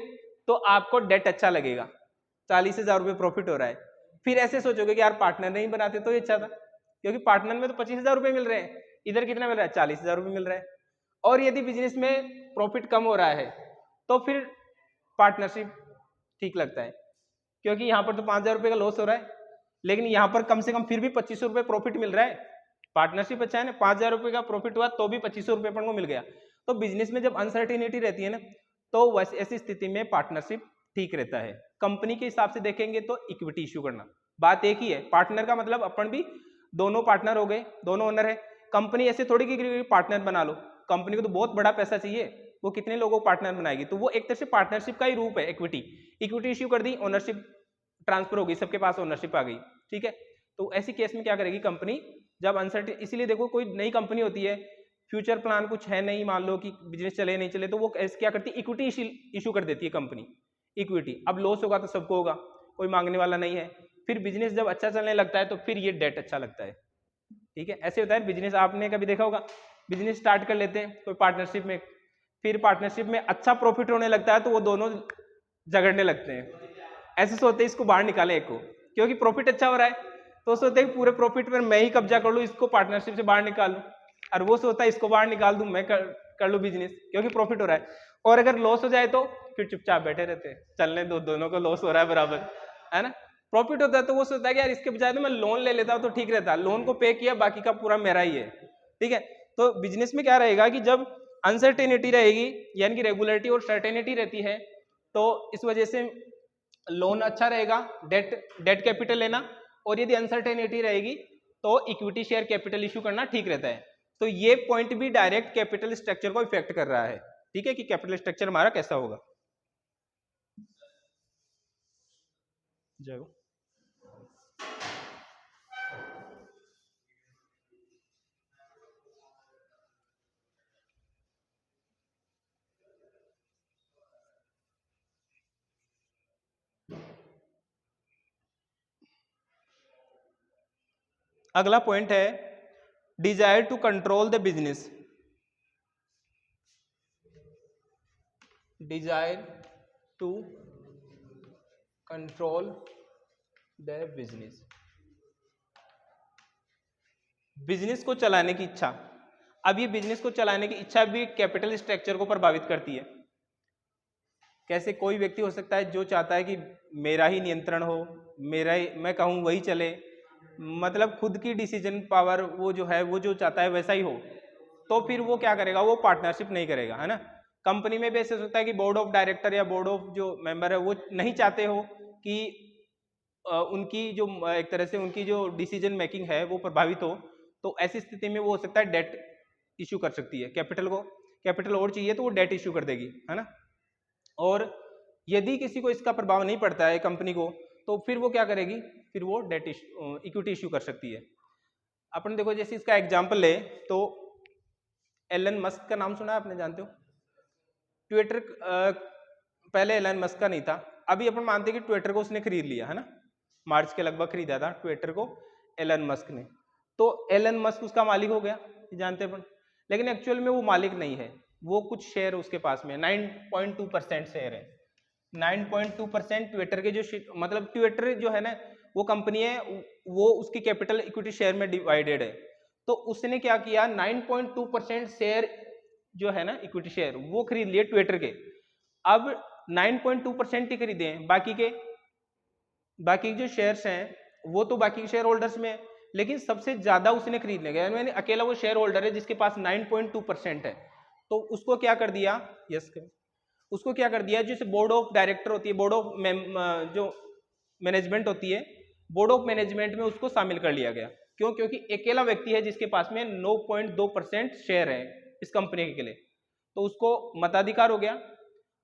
तो आपको डेट अच्छा लगेगा, 40,000 रुपए प्रॉफिट हो रहा है, फिर ऐसे सोचोगे कि यार पार्टनर नहीं बनाते तो ये अच्छा था, क्योंकि पार्टनर में तो 25,000 रुपए मिल रहे हैं, इधर कितना मिल रहा है? 40,000 रुपए मिल रहा है। और यदि बिजनेस में प्रॉफिट कम हो रहा है तो फिर पार्टनरशिप ठीक लगता है, क्योंकि यहाँ पर तो 5,000 रुपए का लॉस हो रहा है, लेकिन यहाँ पर कम से कम फिर भी 2,500 रुपए प्रॉफिट मिल रहा है। पार्टनरशिप अच्छा है ना, 5,000 रुपए का प्रॉफिट हुआ तो भी 2,500 रुपए अपन को मिल गया। तो बिजनेस में जब अनसर्टिनिटी रहती है ना तो वैसे ऐसी स्थिति में पार्टनरशिप ठीक रहता है। कंपनी के हिसाब से देखेंगे तो इक्विटी इश्यू करना, बात एक ही है। पार्टनर का मतलब अपन भी दोनों पार्टनर हो गए, दोनों ओनर है। कंपनी ऐसे थोड़ी कि पार्टनर बना लो, कंपनी को तो बहुत बड़ा पैसा चाहिए, वो कितने लोगों को पार्टनर बनाएगी, तो वो एक तरह से पार्टनरशिप का ही रूप है। इक्विटी इश्यू कर दी, ओनरशिप ट्रांसफर हो गई, सबके पास ओनरशिप आ गई, ठीक है। तो ऐसी केस में क्या करेगी कंपनी, जब अनसर्टेन, इसीलिए देखो कोई नई कंपनी होती है, फ्यूचर प्लान कुछ है नहीं, मान लो कि बिजनेस चले नहीं चले, तो वो क्या करती है, इक्विटी इशू कर देती है कंपनी, इक्विटी। अब लॉस होगा तो सबको होगा, कोई मांगने वाला नहीं है। फिर बिजनेस जब अच्छा चलने लगता है तो फिर ये डेट अच्छा लगता है, ठीक है। ऐसे होता है बिजनेस, आपने कभी देखा होगा बिजनेस स्टार्ट कर लेते हैं कोई पार्टनरशिप में, फिर पार्टनरशिप में अच्छा प्रॉफिट होने लगता है तो वो दोनों झगड़ने लगते हैं। ऐसे सोचते हैं इसको बाहर निकाले एक को, क्योंकि प्रॉफिट अच्छा हो रहा है तो सोचते हैं पूरे प्रॉफिट पर मैं ही कब्जा कर लूँ, इसको पार्टनरशिप से बाहर निकाल लूँ, और वो सोचता है इसको बाहर निकाल दूं, मैं कर लूँ बिजनेस क्योंकि प्रॉफिट हो रहा है। और अगर लॉस हो जाए तो फिर चुपचाप बैठे रहते हैं, चलने दो, दोनों को लॉस हो रहा है बराबर, है ना। प्रॉफिट होता है तो वो सोचता है कि यार इसके बजाय तो मैं लोन ले लेता हूं तो ठीक रहता, लोन को पे किया, बाकी का पूरा मेरा ही है, ठीक है। तो बिजनेस में क्या रहेगा कि जब अनसर्टेनिटी रहेगी यानी कि रेगुलरिटी और सर्टेनिटी रहती है तो इस वजह से लोन अच्छा रहेगा, डेट कैपिटल लेना, और यदि अनसर्टेनिटी रहेगी तो इक्विटी शेयर कैपिटल इश्यू करना ठीक रहता है। तो ये पॉइंट भी डायरेक्ट कैपिटल स्ट्रक्चर को इफेक्ट कर रहा है, ठीक है, कि कैपिटल स्ट्रक्चर हमारा कैसा होगा। जाओ अगला पॉइंट है desire to control the business. Desire to control the business, business को चलाने की इच्छा। अब ये बिजनेस को चलाने की इच्छा भी कैपिटल स्ट्रक्चर को प्रभावित करती है। कैसे? कोई व्यक्ति हो सकता है जो चाहता है कि मेरा ही नियंत्रण हो, मेरा ही, मैं कहूँ वही चले, मतलब खुद की डिसीजन पावर वो जो है वो जो चाहता है वैसा ही हो, तो फिर वो क्या करेगा, वो पार्टनरशिप नहीं करेगा, है ना। कंपनी में भी ऐसे होता है कि बोर्ड ऑफ डायरेक्टर या बोर्ड ऑफ जो मेंबर है वो नहीं चाहते हो कि उनकी जो एक तरह से उनकी जो डिसीजन मेकिंग है वो प्रभावित हो, तो ऐसी स्थिति में वो हो सकता है डेट इश्यू कर सकती है। कैपिटल और चाहिए तो वो डेट इश्यू कर देगी, है ना। और यदि किसी को इसका प्रभाव नहीं पड़ता है कंपनी को, तो फिर वो क्या करेगी, फिर वो डेट इक्विटी इश्यू कर सकती है। अपन देखो जैसे इसका एग्जांपल ले तो एलन मस्क का नाम सुना है आपने, जानते हो? ट्विटर पहले एलन मस्क का नहीं था, अभी अपन मानते हैं कि ट्विटर को उसने खरीद लिया, है ना। मार्च के लगभग खरीदा था ट्विटर को एलन मस्क ने, तो एलन मस्क उसका मालिक हो गया, जानते अपन। लेकिन एक्चुअल में वो मालिक नहीं है, वो कुछ शेयर उसके पास में 9.2% शेयर है। 9.2% ट्विटर के जो मतलब ट्विटर जो है ना वो कंपनी है, वो उसकी कैपिटल इक्विटी शेयर में डिवाइडेड है। तो उसने क्या किया, 9.2% शेयर जो है ना इक्विटी शेयर वो खरीद लिए ट्विटर के। अब 9.2% ही खरीदे हैं, बाकी जो शेयर्स हैं वो तो बाकी शेयर होल्डर्स में है, लेकिन सबसे ज्यादा उसने खरीद लिया, यानी अकेला वो शेयर होल्डर है जिसके पास 9.2% है। तो उसको क्या कर दिया, उसको क्या कर दिया, जैसे बोर्ड ऑफ डायरेक्टर होती है, बोर्ड ऑफ जो मैनेजमेंट होती है, बोर्ड ऑफ मैनेजमेंट में उसको शामिल कर लिया गया। क्यों? क्योंकि अकेला व्यक्ति है जिसके पास में 9.2% शेयर है इस कंपनी के लिए, तो उसको मताधिकार हो गया,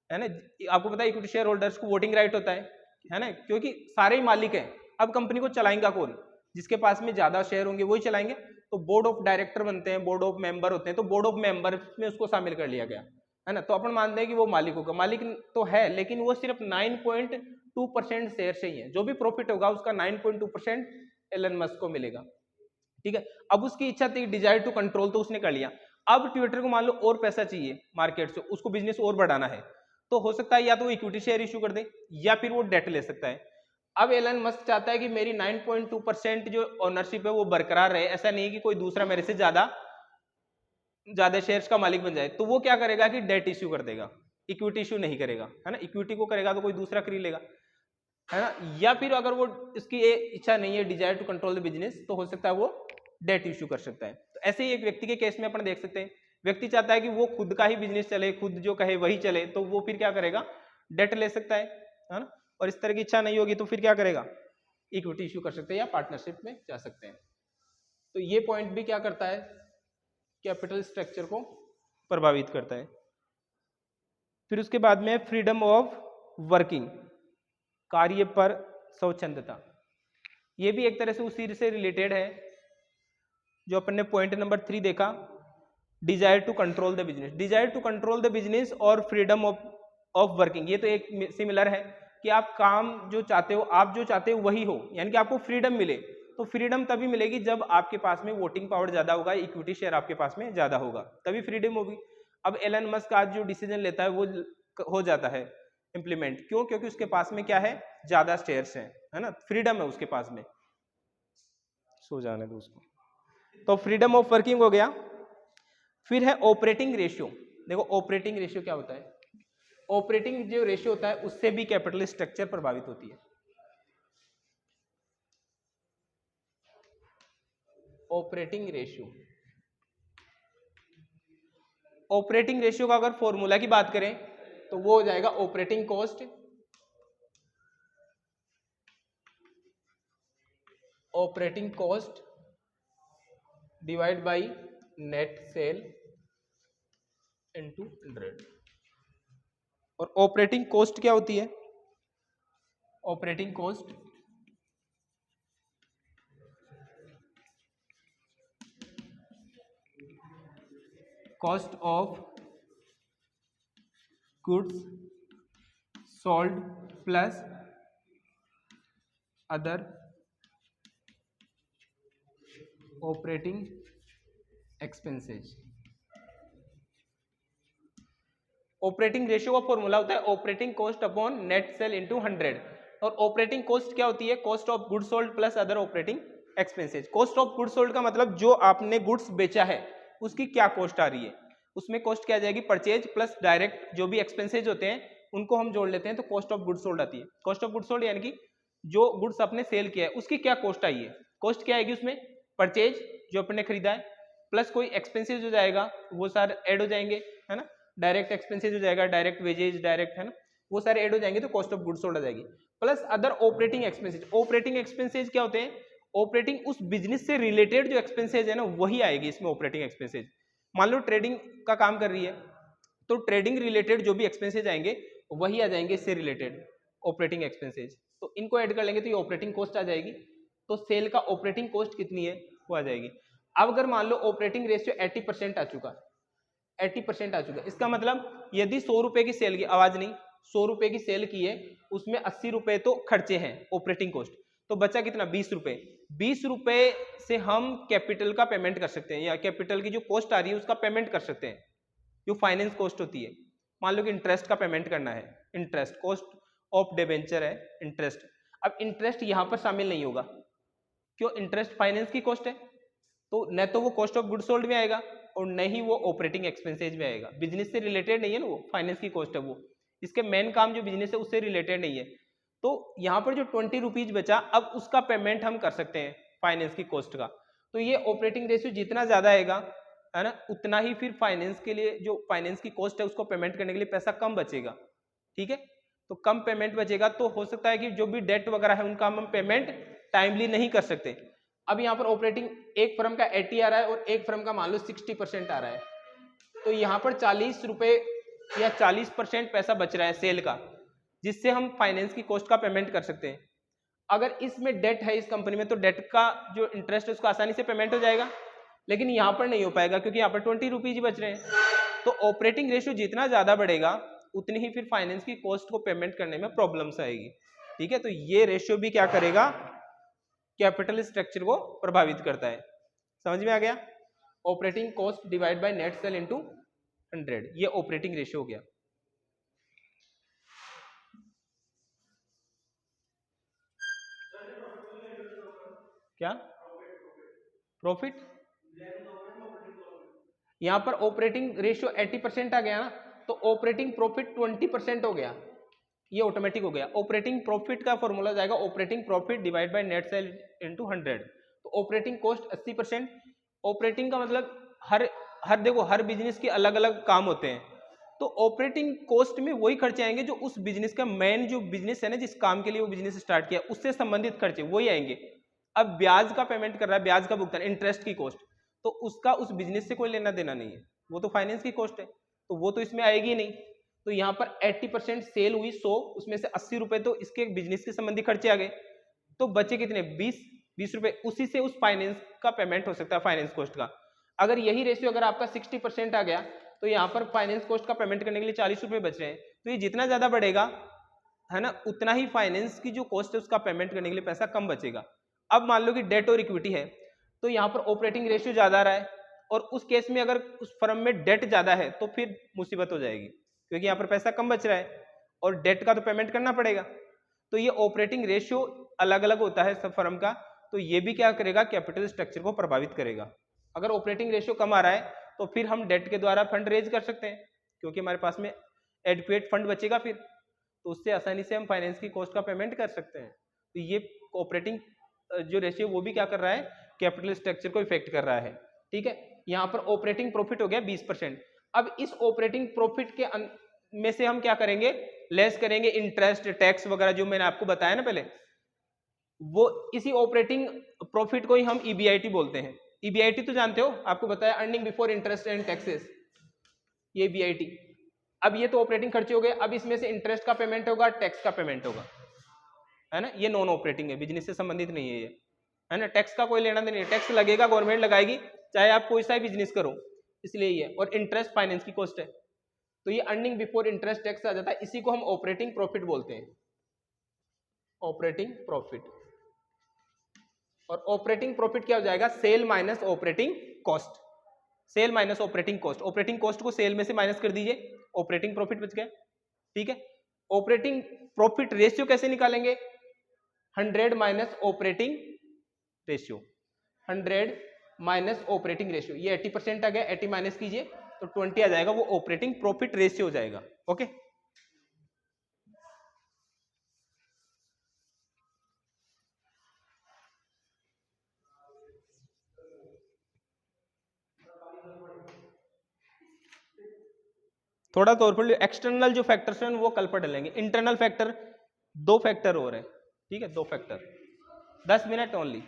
है ना। आपको पता है इक्विटी शेयर होल्डर्स को वोटिंग राइट होता है ना, क्योंकि सारे ही मालिक हैं। अब कंपनी को चलाएंगा कौन? जिसके पास में ज्यादा शेयर होंगे वही चलाएंगे। तो बोर्ड ऑफ डायरेक्टर बनते हैं, बोर्ड ऑफ मेंबर होते हैं, तो बोर्ड ऑफ मेंबर में उसको शामिल कर लिया गया, है ना। तो अपन मानते हैं कि वो मालिक होगा, मालिक तो है लेकिन वो सिर्फ 9.2% शेयर से ही है। जो भी प्रॉफिट होगा उसका 9.2% एलन मस्क को मिलेगा, ठीक है। अब उसकी इच्छा थी डिजायर टू कंट्रोल, तो उसने कर लिया। अब ट्विटर को मान लो और पैसा चाहिए मार्केट से, उसको बिजनेस और बढ़ाना है, तो हो सकता है या तो वो इक्विटी शेयर इश्यू कर दे या फिर वो डेट ले सकता है। अब एलन मस्क चाहता है कि मेरी 9.2% जो ओनरशिप है वो बरकरार रहे, ऐसा नहीं कि कोई दूसरा मेरे से ज्यादा शेयर्स का मालिक बन जाए। तो वो क्या करेगा कि डेट इश्यू कर देगा, इक्विटी इश्यू नहीं करेगा, है ना। इक्विटी को करेगा तो कोई दूसरा खरीद लेगा, है ना। या फिर अगर वो इसकी इच्छा नहीं है desire to control the business, तो हो सकता है वो डेट इश्यू कर सकता है। तो ऐसे ही एक व्यक्ति के केस में अपन देख सकते हैं, व्यक्ति चाहता है कि वो खुद का ही बिजनेस चले, खुद जो कहे वही चले, तो वो फिर क्या करेगा, डेट ले सकता है ना। और इस तरह की इच्छा नहीं होगी तो फिर क्या करेगा, इक्विटी इश्यू कर सकते हैं या पार्टनरशिप में जा सकते हैं। तो ये पॉइंट भी क्या करता है, कैपिटल स्ट्रक्चर को प्रभावित करता है। फिर उसके बाद में फ्रीडम ऑफ वर्किंग, कार्य पर स्वच्छंदता, ये भी एक तरह से उसी से रिलेटेड है जो अपन ने पॉइंट नंबर 3 देखा, desire to control the business. Desire to control the business और फ्रीडम ऑफ वर्किंग, ये तो एक सिमिलर है कि आप काम जो चाहते हो, आप जो चाहते हो वही हो, यानी कि आपको फ्रीडम मिले। तो तो फ्रीडम तभी मिलेगी जब आपके पास में वोटिंग पावर ज्यादा होगा, इक्विटी शेयर आपके पास में ज्यादा होगा, तभी फ्रीडम होगी। अब एलन मस्क आज जो डिसीजन लेता है वो हो जाता है इंप्लीमेंट, क्यों? क्योंकि उसके पास में क्या है, ज्यादा शेयर्स हैं, है ना, फ्रीडम है उसके पास में। सो जाने दो उसको। तो फ्रीडम ऑफ वर्किंग हो गया। फिर है ऑपरेटिंग रेशियो। देखो ऑपरेटिंग रेशियो क्या होता है, ऑपरेटिंग जो रेशियो होता है उससे भी कैपिटल स्ट्रक्चर प्रभावित होती है। ऑपरेटिंग रेशियो, ऑपरेटिंग रेशियो का अगर फॉर्मूला की बात करें तो वो हो जाएगा operating cost divide by net cell into 100। और ऑपरेटिंग कॉस्ट क्या होती है, operating cost cost of goods sold plus other operating expenses. Operating ratio का फॉर्मूला होता है operating cost upon net cell into 100। और ऑपरेटिंग कॉस्ट क्या होती है, cost of goods sold plus other operating expenses. Cost of goods sold का मतलब जो आपने गुड्स बेचा है उसकी क्या कॉस्ट आ रही है, उसमें कॉस्ट क्या आ जाएगी, परचेज प्लस डायरेक्ट जो भी एक्सपेंसेज होते हैं उनको हम जोड़ लेते हैं तो कॉस्ट ऑफ गुड्स सोल्ड आती है। कॉस्ट ऑफ गुड्स सोल्ड यानी कि जो गुड्स आपने सेल किया है उसकी क्या कॉस्ट आई है, कॉस्ट क्या आएगी उसमें, परचेज जो आपने खरीदा है प्लस कोई एक्सपेंसेज हो जाएगा वो सारे ऐड हो जाएंगे, है ना, डायरेक्ट एक्सपेंसेज हो जाएगा, डायरेक्ट वेजेज डायरेक्ट, है ना, वो सारे ऐड हो जाएंगे तो कॉस्ट ऑफ गुड्स सोल्ड आ जाएगी। Plus other operating expenses. Operating expenses क्या होते हैं, ऑपरेटिंग उस बिजनेस से रिलेटेड जो एक्सपेंसेज है ना वही आएगी इसमें ऑपरेटिंग एक्सपेंसेज। मान लो ट्रेडिंग का काम कर रही है तो ट्रेडिंग रिलेटेड जो भी एक्सपेंसेज आएंगे वही आ जाएंगे इससे रिलेटेड ऑपरेटिंग एक्सपेंसेज, तो इनको ऐड कर लेंगे तो ये ऑपरेटिंग कॉस्ट आ जाएगी। तो सेल का ऑपरेटिंग कॉस्ट कितनी है वो आ जाएगी। अब अगर मान लो ऑपरेटिंग रेशियो 80% आ चुका, 80% आ चुका, इसका मतलब यदि 100 रुपए की सेल की, आवाज नहीं, 100 रुपए की सेल की है उसमें 80 रुपए तो खर्चे हैं ऑपरेटिंग कॉस्ट, तो बचा कितना, 20 रुपए। 20 रुपए से हम कैपिटल का पेमेंट कर सकते हैं या कैपिटल की जो कॉस्ट आ रही है उसका पेमेंट कर सकते हैं, जो फाइनेंस कॉस्ट होती है। मान लो कि इंटरेस्ट का पेमेंट करना है, इंटरेस्ट कॉस्ट ऑफ डिबेंचर है इंटरेस्ट। अब इंटरेस्ट यहां पर शामिल नहीं होगा, क्यों, इंटरेस्ट फाइनेंस की कॉस्ट है तो न तो वो कॉस्ट ऑफ गुड्स सोल्ड में आएगा और न ही वो ऑपरेटिंग एक्सपेंसेज में आएगा, बिजनेस से रिलेटेड नहीं है ना, वो फाइनेंस की कॉस्ट है, वो इसके मेन काम जो बिजनेस है उससे रिलेटेड नहीं है। तो यहाँ पर जो 20 रुपीज बचा अब उसका पेमेंट हम कर सकते हैं फाइनेंस की कॉस्ट का। तो ये ऑपरेटिंग रेशियो जितना ज्यादा आएगा, है ना, उतना ही फिर फाइनेंस के लिए जो फाइनेंस की कॉस्ट है उसको पेमेंट करने के लिए पैसा कम बचेगा, ठीक है। तो कम पेमेंट बचेगा तो हो सकता है कि जो भी डेट वगैरह है उनका हम पेमेंट टाइमली नहीं कर सकते। अब यहाँ पर ऑपरेटिंग एक फर्म का 80 आ रहा है और एक फर्म का मान लो 60% आ रहा है, तो यहाँ पर 40 रुपए या 40% पैसा बच रहा है सेल का, जिससे हम फाइनेंस की कॉस्ट का पेमेंट कर सकते हैं। अगर इसमें डेट है इस कंपनी में तो डेट का जो इंटरेस्ट है उसको आसानी से पेमेंट हो जाएगा, लेकिन यहाँ पर नहीं हो पाएगा क्योंकि यहाँ पर 20 रुपीज ही बच रहे हैं। तो ऑपरेटिंग रेशियो जितना ज्यादा बढ़ेगा उतनी ही फिर फाइनेंस की कॉस्ट को पेमेंट करने में प्रॉब्लम्स आएगी, ठीक है। तो ये रेशियो भी क्या करेगा, कैपिटल स्ट्रक्चर को प्रभावित करता है। समझ में आ गया, operating cost divide by net cell into 100, ये ऑपरेटिंग रेशियो हो गया। क्या प्रॉफिट, यहां पर ऑपरेटिंग रेशियो 80% आ गया ना, तो ऑपरेटिंग प्रॉफिट 20% हो गया, ये ऑटोमेटिक हो गया। ऑपरेटिंग प्रॉफिट का फॉर्मूला जाएगा operating profit divide by net cell into 100। तो ऑपरेटिंग कॉस्ट 80%, ऑपरेटिंग का मतलब हर देखो हर बिजनेस के अलग अलग काम होते हैं, तो ऑपरेटिंग कॉस्ट में वही खर्चे आएंगे जो उस बिजनेस का मेन जो बिजनेस है ना, जिस काम के लिए वो बिजनेस स्टार्ट किया उससे संबंधित खर्चे वही आएंगे। अब ब्याज का पेमेंट कर रहा है, ब्याज का भुगतान, इंटरेस्ट की कॉस्ट, तो उसका उस बिजनेस से कोई लेना देना नहीं है, वो तो फाइनेंस की कॉस्ट है, तो वो तो इसमें आएगी नहीं। तो यहाँ पर 80% सेल हुई 100, उसमें से 80 रुपए तो इसके बिजनेस के संबंधी खर्चे आ गए, तो बचे कितने, 20 रुपए, उसी से उस फाइनेंस का पेमेंट हो सकता है, फाइनेंस कॉस्ट का। अगर यही रेशियो अगर आपका 60% आ गया तो यहाँ पर फाइनेंस कॉस्ट का पेमेंट करने के लिए 40 रुपए बच रहे हैं। तो ये जितना ज्यादा बढ़ेगा, है ना, उतना ही फाइनेंस की जो कॉस्ट है उसका पेमेंट करने के लिए पैसा कम बचेगा। अब मान लो कि डेट और इक्विटी है, तो यहाँ पर ऑपरेटिंग रेशियो ज्यादा आ रहा है, और उस केस में अगर उस फर्म में डेट ज्यादा है तो फिर मुसीबत हो जाएगी, क्योंकि यहाँ पर पैसा कम बच रहा है और डेट का तो पेमेंट करना पड़ेगा। तो ये ऑपरेटिंग रेशियो अलग अलग होता है सब फर्म का, तो ये भी क्या करेगा, कैपिटल स्ट्रक्चर को प्रभावित करेगा। अगर ऑपरेटिंग रेशियो कम आ रहा है तो फिर हम डेट के द्वारा फंड रेज कर सकते हैं, क्योंकि हमारे पास में एडिक्वेट फंड बचेगा फिर, तो उससे आसानी से हम फाइनेंस की कॉस्ट का पेमेंट कर सकते हैं। तो ये ऑपरेटिंग जो रेशियो वो भी क्या कर रहा है, कैपिटल स्ट्रक्चर को इफेक्ट कर रहा है। ठीक है, यहाँ पर ऑपरेटिंग प्रॉफिट हो गया 20%। अब इस ऑपरेटिंग प्रॉफिट के में से हम क्या करेंगे, लेस करेंगे इंटरेस्ट, टैक्स वगैरह जो मैंने आपको बताया ना पहले, वो इसी ऑपरेटिंग प्रॉफिट को ही हम ईबीआईटी बोलते हैं। ईबीआईटी तो जानते हो, आपको बताया, earning before interest and taxes, ये ईबीआईटी। अब ये तो ऑपरेटिंग खर्चे हो गए, अब इसमें से इंटरेस्ट का पेमेंट होगा, टैक्स का पेमेंट होगा, है ना, ये नॉन ऑपरेटिंग है, बिजनेस से संबंधित नहीं है ये, है ना, टैक्स का कोई लेना देना नहीं है, टैक्स लगेगा, गवर्नमेंट लगाएगी, चाहे आप कोई सा बिजनेस करो, इसलिए ये। और इंटरेस्ट फाइनेंस की कॉस्ट है, तो ये अर्निंग बिफोर इंटरेस्ट टैक्स आ जाता है, इसी को हम ऑपरेटिंग प्रॉफिट बोलते हैं, ऑपरेटिंग प्रॉफिट। और ऑपरेटिंग प्रॉफिट क्या हो जाएगा, sale minus operating cost, sale minus operating cost, operating cost को सेल में से माइनस कर दीजिए, ऑपरेटिंग प्रॉफिट बच गया। ठीक है, ऑपरेटिंग प्रॉफिट रेशियो कैसे निकालेंगे, 100 minus operating ratio, 100 minus operating ratio, ये 80% आ गया, 80 माइनस कीजिए तो 20 आ जाएगा, वो ऑपरेटिंग प्रॉफिट रेशियो हो जाएगा। ओके, थोड़ा तौर पर एक्सटर्नल जो फैक्टर्स हैं वो कल पर डलेंगे, इंटरनल फैक्टर 2 फैक्टर हो रहे हैं। ठीक है, 2 फैक्टर, 10 मिनट ओनली।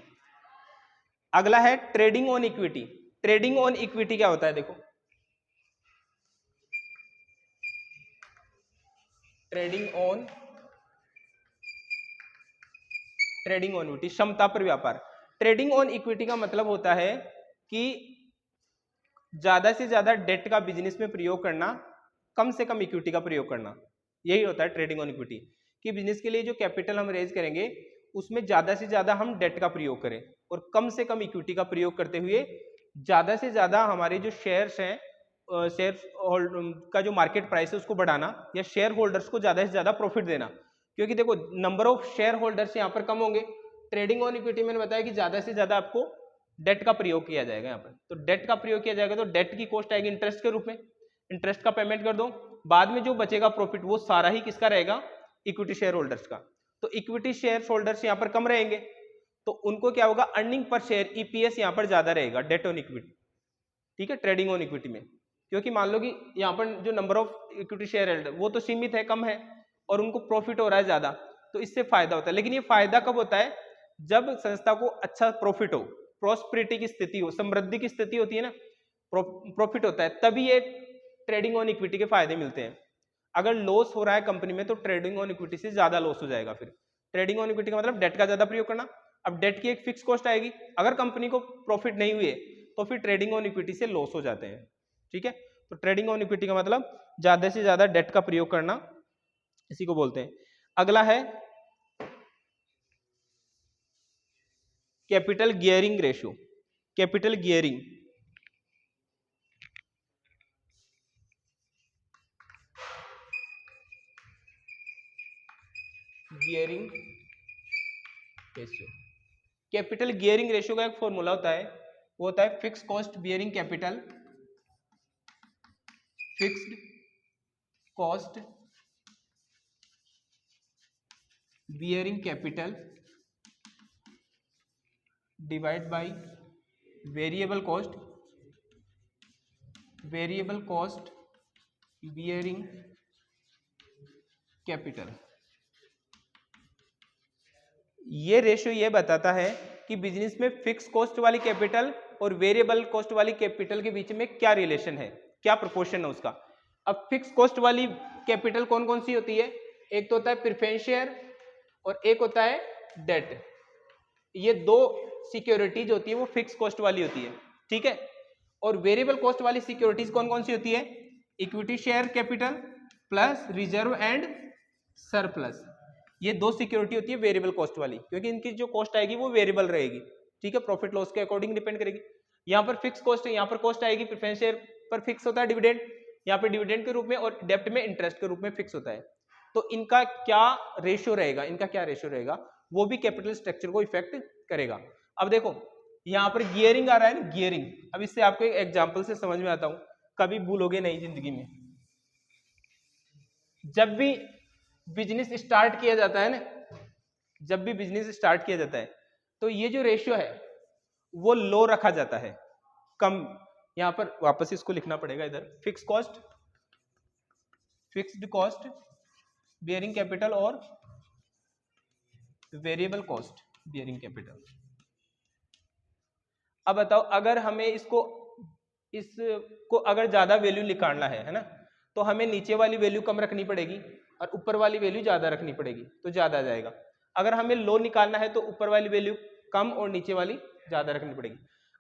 अगला है trading on equity. Trading on equity क्या होता है, देखो, ट्रेडिंग ऑन इक्विटी, क्षमता पर व्यापार। ट्रेडिंग ऑन इक्विटी का मतलब होता है कि ज्यादा से ज्यादा डेट का बिजनेस में प्रयोग करना, कम से कम इक्विटी का प्रयोग करना, यही होता है ट्रेडिंग ऑन इक्विटी। कि बिजनेस के लिए जो कैपिटल हम रेज करेंगे उसमें ज्यादा से ज्यादा हम डेट का प्रयोग करें और कम से कम इक्विटी का प्रयोग करते हुए ज्यादा से ज्यादा हमारे जो शेयर्स हैं, शेयर का जो मार्केट प्राइस है उसको बढ़ाना, या शेयर होल्डर्स को ज्यादा से ज्यादा प्रॉफिट देना। क्योंकि देखो, नंबर ऑफ शेयर होल्डर्स यहाँ पर कम होंगे, ट्रेडिंग ऑन इक्विटी मैंने बताया कि ज्यादा से ज्यादा आपको डेट का प्रयोग किया जाएगा यहाँ पर। तो डेट का प्रयोग किया जाएगा तो डेट की कॉस्ट आएगी इंटरेस्ट के रूप में, इंटरेस्ट का पेमेंट कर दो, बाद में जो बचेगा प्रॉफिट वो सारा ही किसका रहेगा, इक्विटी शेयर होल्डर्स का। तो इक्विटी शेयर होल्डर्स यहाँ पर कम रहेंगे तो उनको क्या होगा, अर्निंग पर शेयर ईपीएस यहाँ पर ज्यादा रहेगा डेट ऑन इक्विटी। ठीक है, ट्रेडिंग ऑन इक्विटी में, क्योंकि मान लो कि यहाँ पर जो number of equity share holder वो तो सीमित है, कम है, और उनको प्रॉफिट हो रहा है ज्यादा, तो इससे फायदा होता है। लेकिन ये फायदा कब होता है, जब संस्था को अच्छा प्रॉफिट हो, प्रॉस्पेरिटी की स्थिति हो, समृद्धि की स्थिति होती है ना, प्रॉफिट होता है, तभी ये ट्रेडिंग ऑन इक्विटी के फायदे मिलते हैं। अगर लॉस हो रहा है कंपनी में तो ट्रेडिंग ऑन इक्विटी से ज्यादा लॉस हो जाएगा। फिर ट्रेडिंग ऑन इक्विटी का मतलब डेट का ज्यादा प्रयोग करना। अब डेट की एक फिक्स कॉस्ट आएगी, अगर कंपनी को प्रॉफिट नहीं हुए तो फिर ट्रेडिंग ऑन इक्विटी से लॉस हो जाते हैं। ठीक है, तो ट्रेडिंग ऑन इक्विटी का मतलब ज्यादा से ज्यादा डेट का प्रयोग करना, इसी को बोलते हैं। अगला है capital gearing ratio. Capital gearing, gearing ratio, capital gearing ratio का एक फॉर्मूला होता है, वो होता है fix cost bearing capital, fixed cost bearing capital divide by variable cost bearing capital. ये रेशियो ये बताता है कि बिजनेस में फिक्स कॉस्ट वाली कैपिटल और वेरिएबल कॉस्ट वाली कैपिटल के बीच में क्या रिलेशन है, क्या प्रोपोर्शन है उसका। अब फिक्स कॉस्ट वाली कैपिटल कौन कौन सी होती है, एक तो होता है प्रेफरेंस शेयर और एक होता है डेट। ये दो सिक्योरिटीज होती है वो फिक्स कॉस्ट वाली होती है। ठीक है, और वेरिएबल कॉस्ट वाली सिक्योरिटीज कौन कौन सी होती है, equity share capital plus reserve and surplus. ये दो सिक्योरिटी होती है वेरिएबल कॉस्ट वाली, क्योंकि इनकी जो कॉस्ट आएगी वो वेरिएबल रहेगी, ठीक है, प्रॉफिट लॉस के अकॉर्डिंग डिपेंड करेगी। यहाँ पर फिक्स कॉस्ट है, यहाँ पर कॉस्ट आएगी प्रेफरेंस शेयर पर फिक्स होता है डिविडेंड, यहाँ पर डिविडेंड के रूप में, और डेब्ट में इंटरेस्ट के रूप में फिक्स होता है। तो इनका क्या रेशियो रहेगा, इनका क्या रेशियो रहेगा, वो भी कैपिटल स्ट्रक्चर को इफेक्ट करेगा। अब देखो यहाँ पर गियरिंग आ रहा है ना, गियरिंग। अब इससे आपको एक एग्जांपल से समझ में आता हूं, कभी भूलोगे नहीं जिंदगी में। जब भी बिजनेस स्टार्ट किया जाता है ना, जब भी बिजनेस स्टार्ट किया जाता है तो ये जो रेशियो है वो लो रखा जाता है, कम। यहां पर वापस इसको लिखना पड़ेगा इधर, fix cost, fixed cost bearing capital और वेरिएबल कॉस्ट बियरिंग कैपिटल। अब बताओ अगर हमें इसको अगर ज्यादा वैल्यू निकालना है ना, तो हमें नीचे वाली वैल्यू कम रखनी पड़ेगी और ऊपर वाली वैल्यू ज्यादा रखनी पड़ेगी, तो ज्यादा आ जाएगा। अगर हमें लो निकालना है तो ऊपर वाली वैल्यू कम और नीचे वाली ज्यादा रखनी पड़ेगी।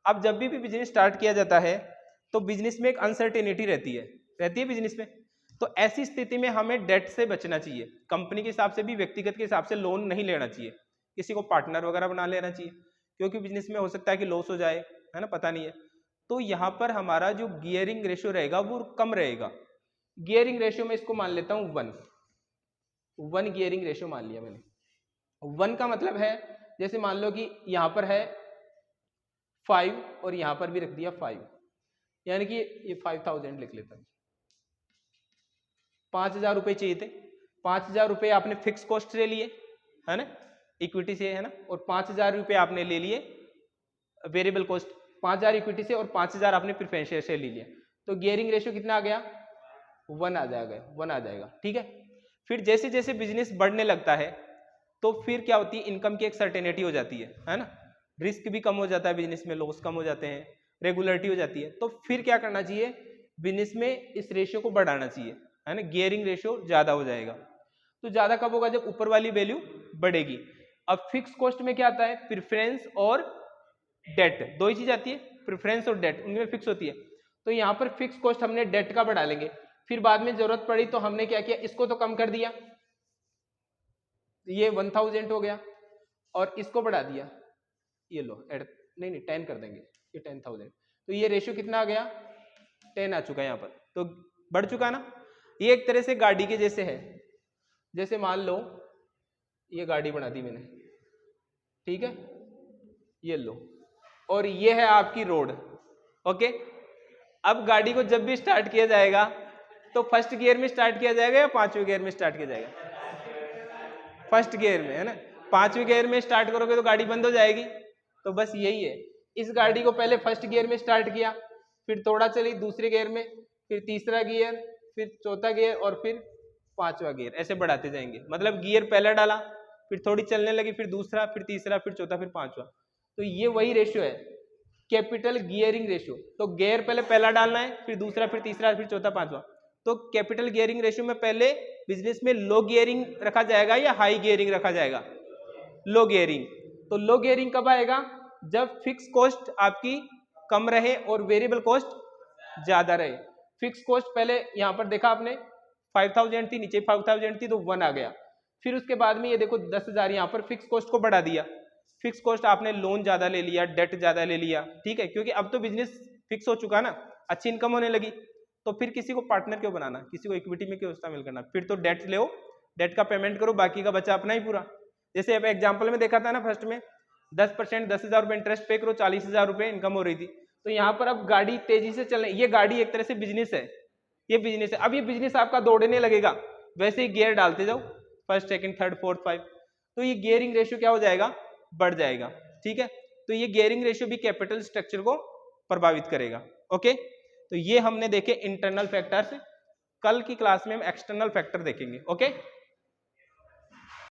अब जब भी बिजनेस स्टार्ट किया जाता है तो बिजनेस में एक अनसर्टेनिटी रहती है बिजनेस में। तो ऐसी स्थिति में हमें डेट से बचना चाहिए, कंपनी के हिसाब से भी व्यक्तिगत के हिसाब से लोन नहीं लेना चाहिए, किसी को पार्टनर वगैरह बना लेना चाहिए, क्योंकि बिजनेस में हो सकता है कि लॉस हो जाए, है ना, पता नहीं है। तो यहाँ पर हमारा जो गियरिंग रेशियो रहेगा वो कम रहेगा। गियरिंग रेशियो में इसको मान लेता हूँ 1 गियरिंग रेशियो मान लिया मैंने। 1 का मतलब है जैसे मान लो कि यहाँ पर है 5 और यहाँ पर भी रख दिया 5, यानी कि ये 5000 लिख लेता हूँ। 5000 रुपये चाहिए थे, 5000 रुपये आपने फिक्स कॉस्ट से लिए, है ना, इक्विटी से, है ना, और 5000 रुपये आपने ले लिए वेरिएबल कॉस्ट, 5000 इक्विटी से और 5000 आपने प्रेफरेंस शेयर से ले लिया। तो गियरिंग रेशियो कितना आ गया, 1 आ जाएगा, ठीक है। फिर जैसे जैसे बिजनेस बढ़ने लगता है तो फिर क्या होती है, इनकम की एक सर्टेनिटी हो जाती है ना, रिस्क भी कम हो जाता है बिजनेस में, लॉस कम हो जाते हैं, रेगुलरिटी हो जाती है। तो फिर क्या करना चाहिए, बिजनेस में इस रेशियो को बढ़ाना चाहिए, है ना, गियरिंग रेशियो ज्यादा हो जाएगा। तो ज्यादा कब होगा, जब ऊपर वाली वैल्यू बढ़ेगी। अब फिक्स कॉस्ट में क्या आता है, प्रेफरेंस और डेट, दो ही चीज आती है, प्रेफरेंस और डेट, उनमें फिक्स होती है। तो यहाँ पर फिक्स कॉस्ट हमने डेट का बढ़ा लेंगे, फिर बाद में जरूरत पड़ी तो हमने क्या किया, इसको तो कम कर दिया, ये 1000 हो गया, और इसको बढ़ा दिया, ये लो नहीं 10 कर देंगे, ये 10000। तो ये रेशियो कितना आ गया, 10 आ चुका है यहाँ पर, तो बढ़ चुका ना। ये एक तरह से गाड़ी के जैसे है, जैसे मान लो ये गाड़ी बना दी मैंने, ठीक है, ये लो, और ये है आपकी रोड, ओके। अब गाड़ी को जब भी स्टार्ट किया जाएगा तो फर्स्ट गियर में स्टार्ट किया जाएगा या 5वें गियर में स्टार्ट किया जाएगा, फर्स्ट गियर में, है ना। 5वें गियर में स्टार्ट करोगे तो गाड़ी बंद हो जाएगी। तो बस यही है, इस गाड़ी को पहले फर्स्ट गियर में स्टार्ट किया, फिर थोड़ा चली दूसरे गियर में, फिर तीसरा गियर, फिर चौथा गियर और फिर 5वां गियर, ऐसे बढ़ाते जाएंगे। मतलब गियर पहला डाला, फिर थोड़ी चलने लगी, फिर दूसरा, फिर तीसरा, फिर चौथा, फिर 5वां। तो ये वही रेशियो है, कैपिटल गियरिंग रेशियो। तो गियर पहला डालना है, फिर दूसरा, फिर तीसरा, फिर चौथा, 5वां। तो कैपिटल गियरिंग रेशियो में पहले बिजनेस में लो गियरिंग रखा जाएगा या हाई गियरिंग रखा जाएगा, लो गियरिंग। तो लो गियरिंग कब आएगा, जब फिक्स कॉस्ट आपकी कम रहे और वेरिएबल कॉस्ट ज्यादा रहे। फिक्स कॉस्ट पहले यहां पर देखा आपने 5000 थी, नीचे 5000 थी, तो 1 आ गया। फिर उसके बाद में ये देखो 10000, यहां पर फिक्स कॉस्ट को बढ़ा दिया, फिक्स कॉस्ट आपने लोन ज्यादा ले लिया, डेट ज्यादा ले लिया, ठीक है, क्योंकि अब तो बिजनेस फिक्स हो चुका ना, अच्छी इनकम होने लगी। तो फिर किसी को पार्टनर क्यों बनाना, किसी को इक्विटी में क्यों शामिल करना, फिर तो डेट ले, डेट का पेमेंट करो, बाकी का बचा अपना ही पूरा। जैसे अब एग्जाम्पल में देखा था ना, फर्स्ट में 10% 10,000 रुपये इंटरेस्ट पे करो, 40,000 रुपये इनकम हो रही थी। तो यहाँ पर अब गाड़ी तेजी से चलने, ये गाड़ी एक तरह से बिजनेस है, ये बिजनेस है। अब ये बिजनेस आपका दौड़ने लगेगा, वैसे ही गियर डालते जाओ, फर्स्ट, सेकंड, थर्ड, फोर्थ, 5, तो ये गियरिंग रेशियो क्या हो जाएगा, बढ़ जाएगा, ठीक है। तो ये गियरिंग रेशियो भी कैपिटल स्ट्रक्चर को प्रभावित करेगा, ओके। तो ये हमने देखे इंटरनल फैक्टर्स, कल की क्लास में हम एक्सटर्नल फैक्टर देखेंगे, ओके।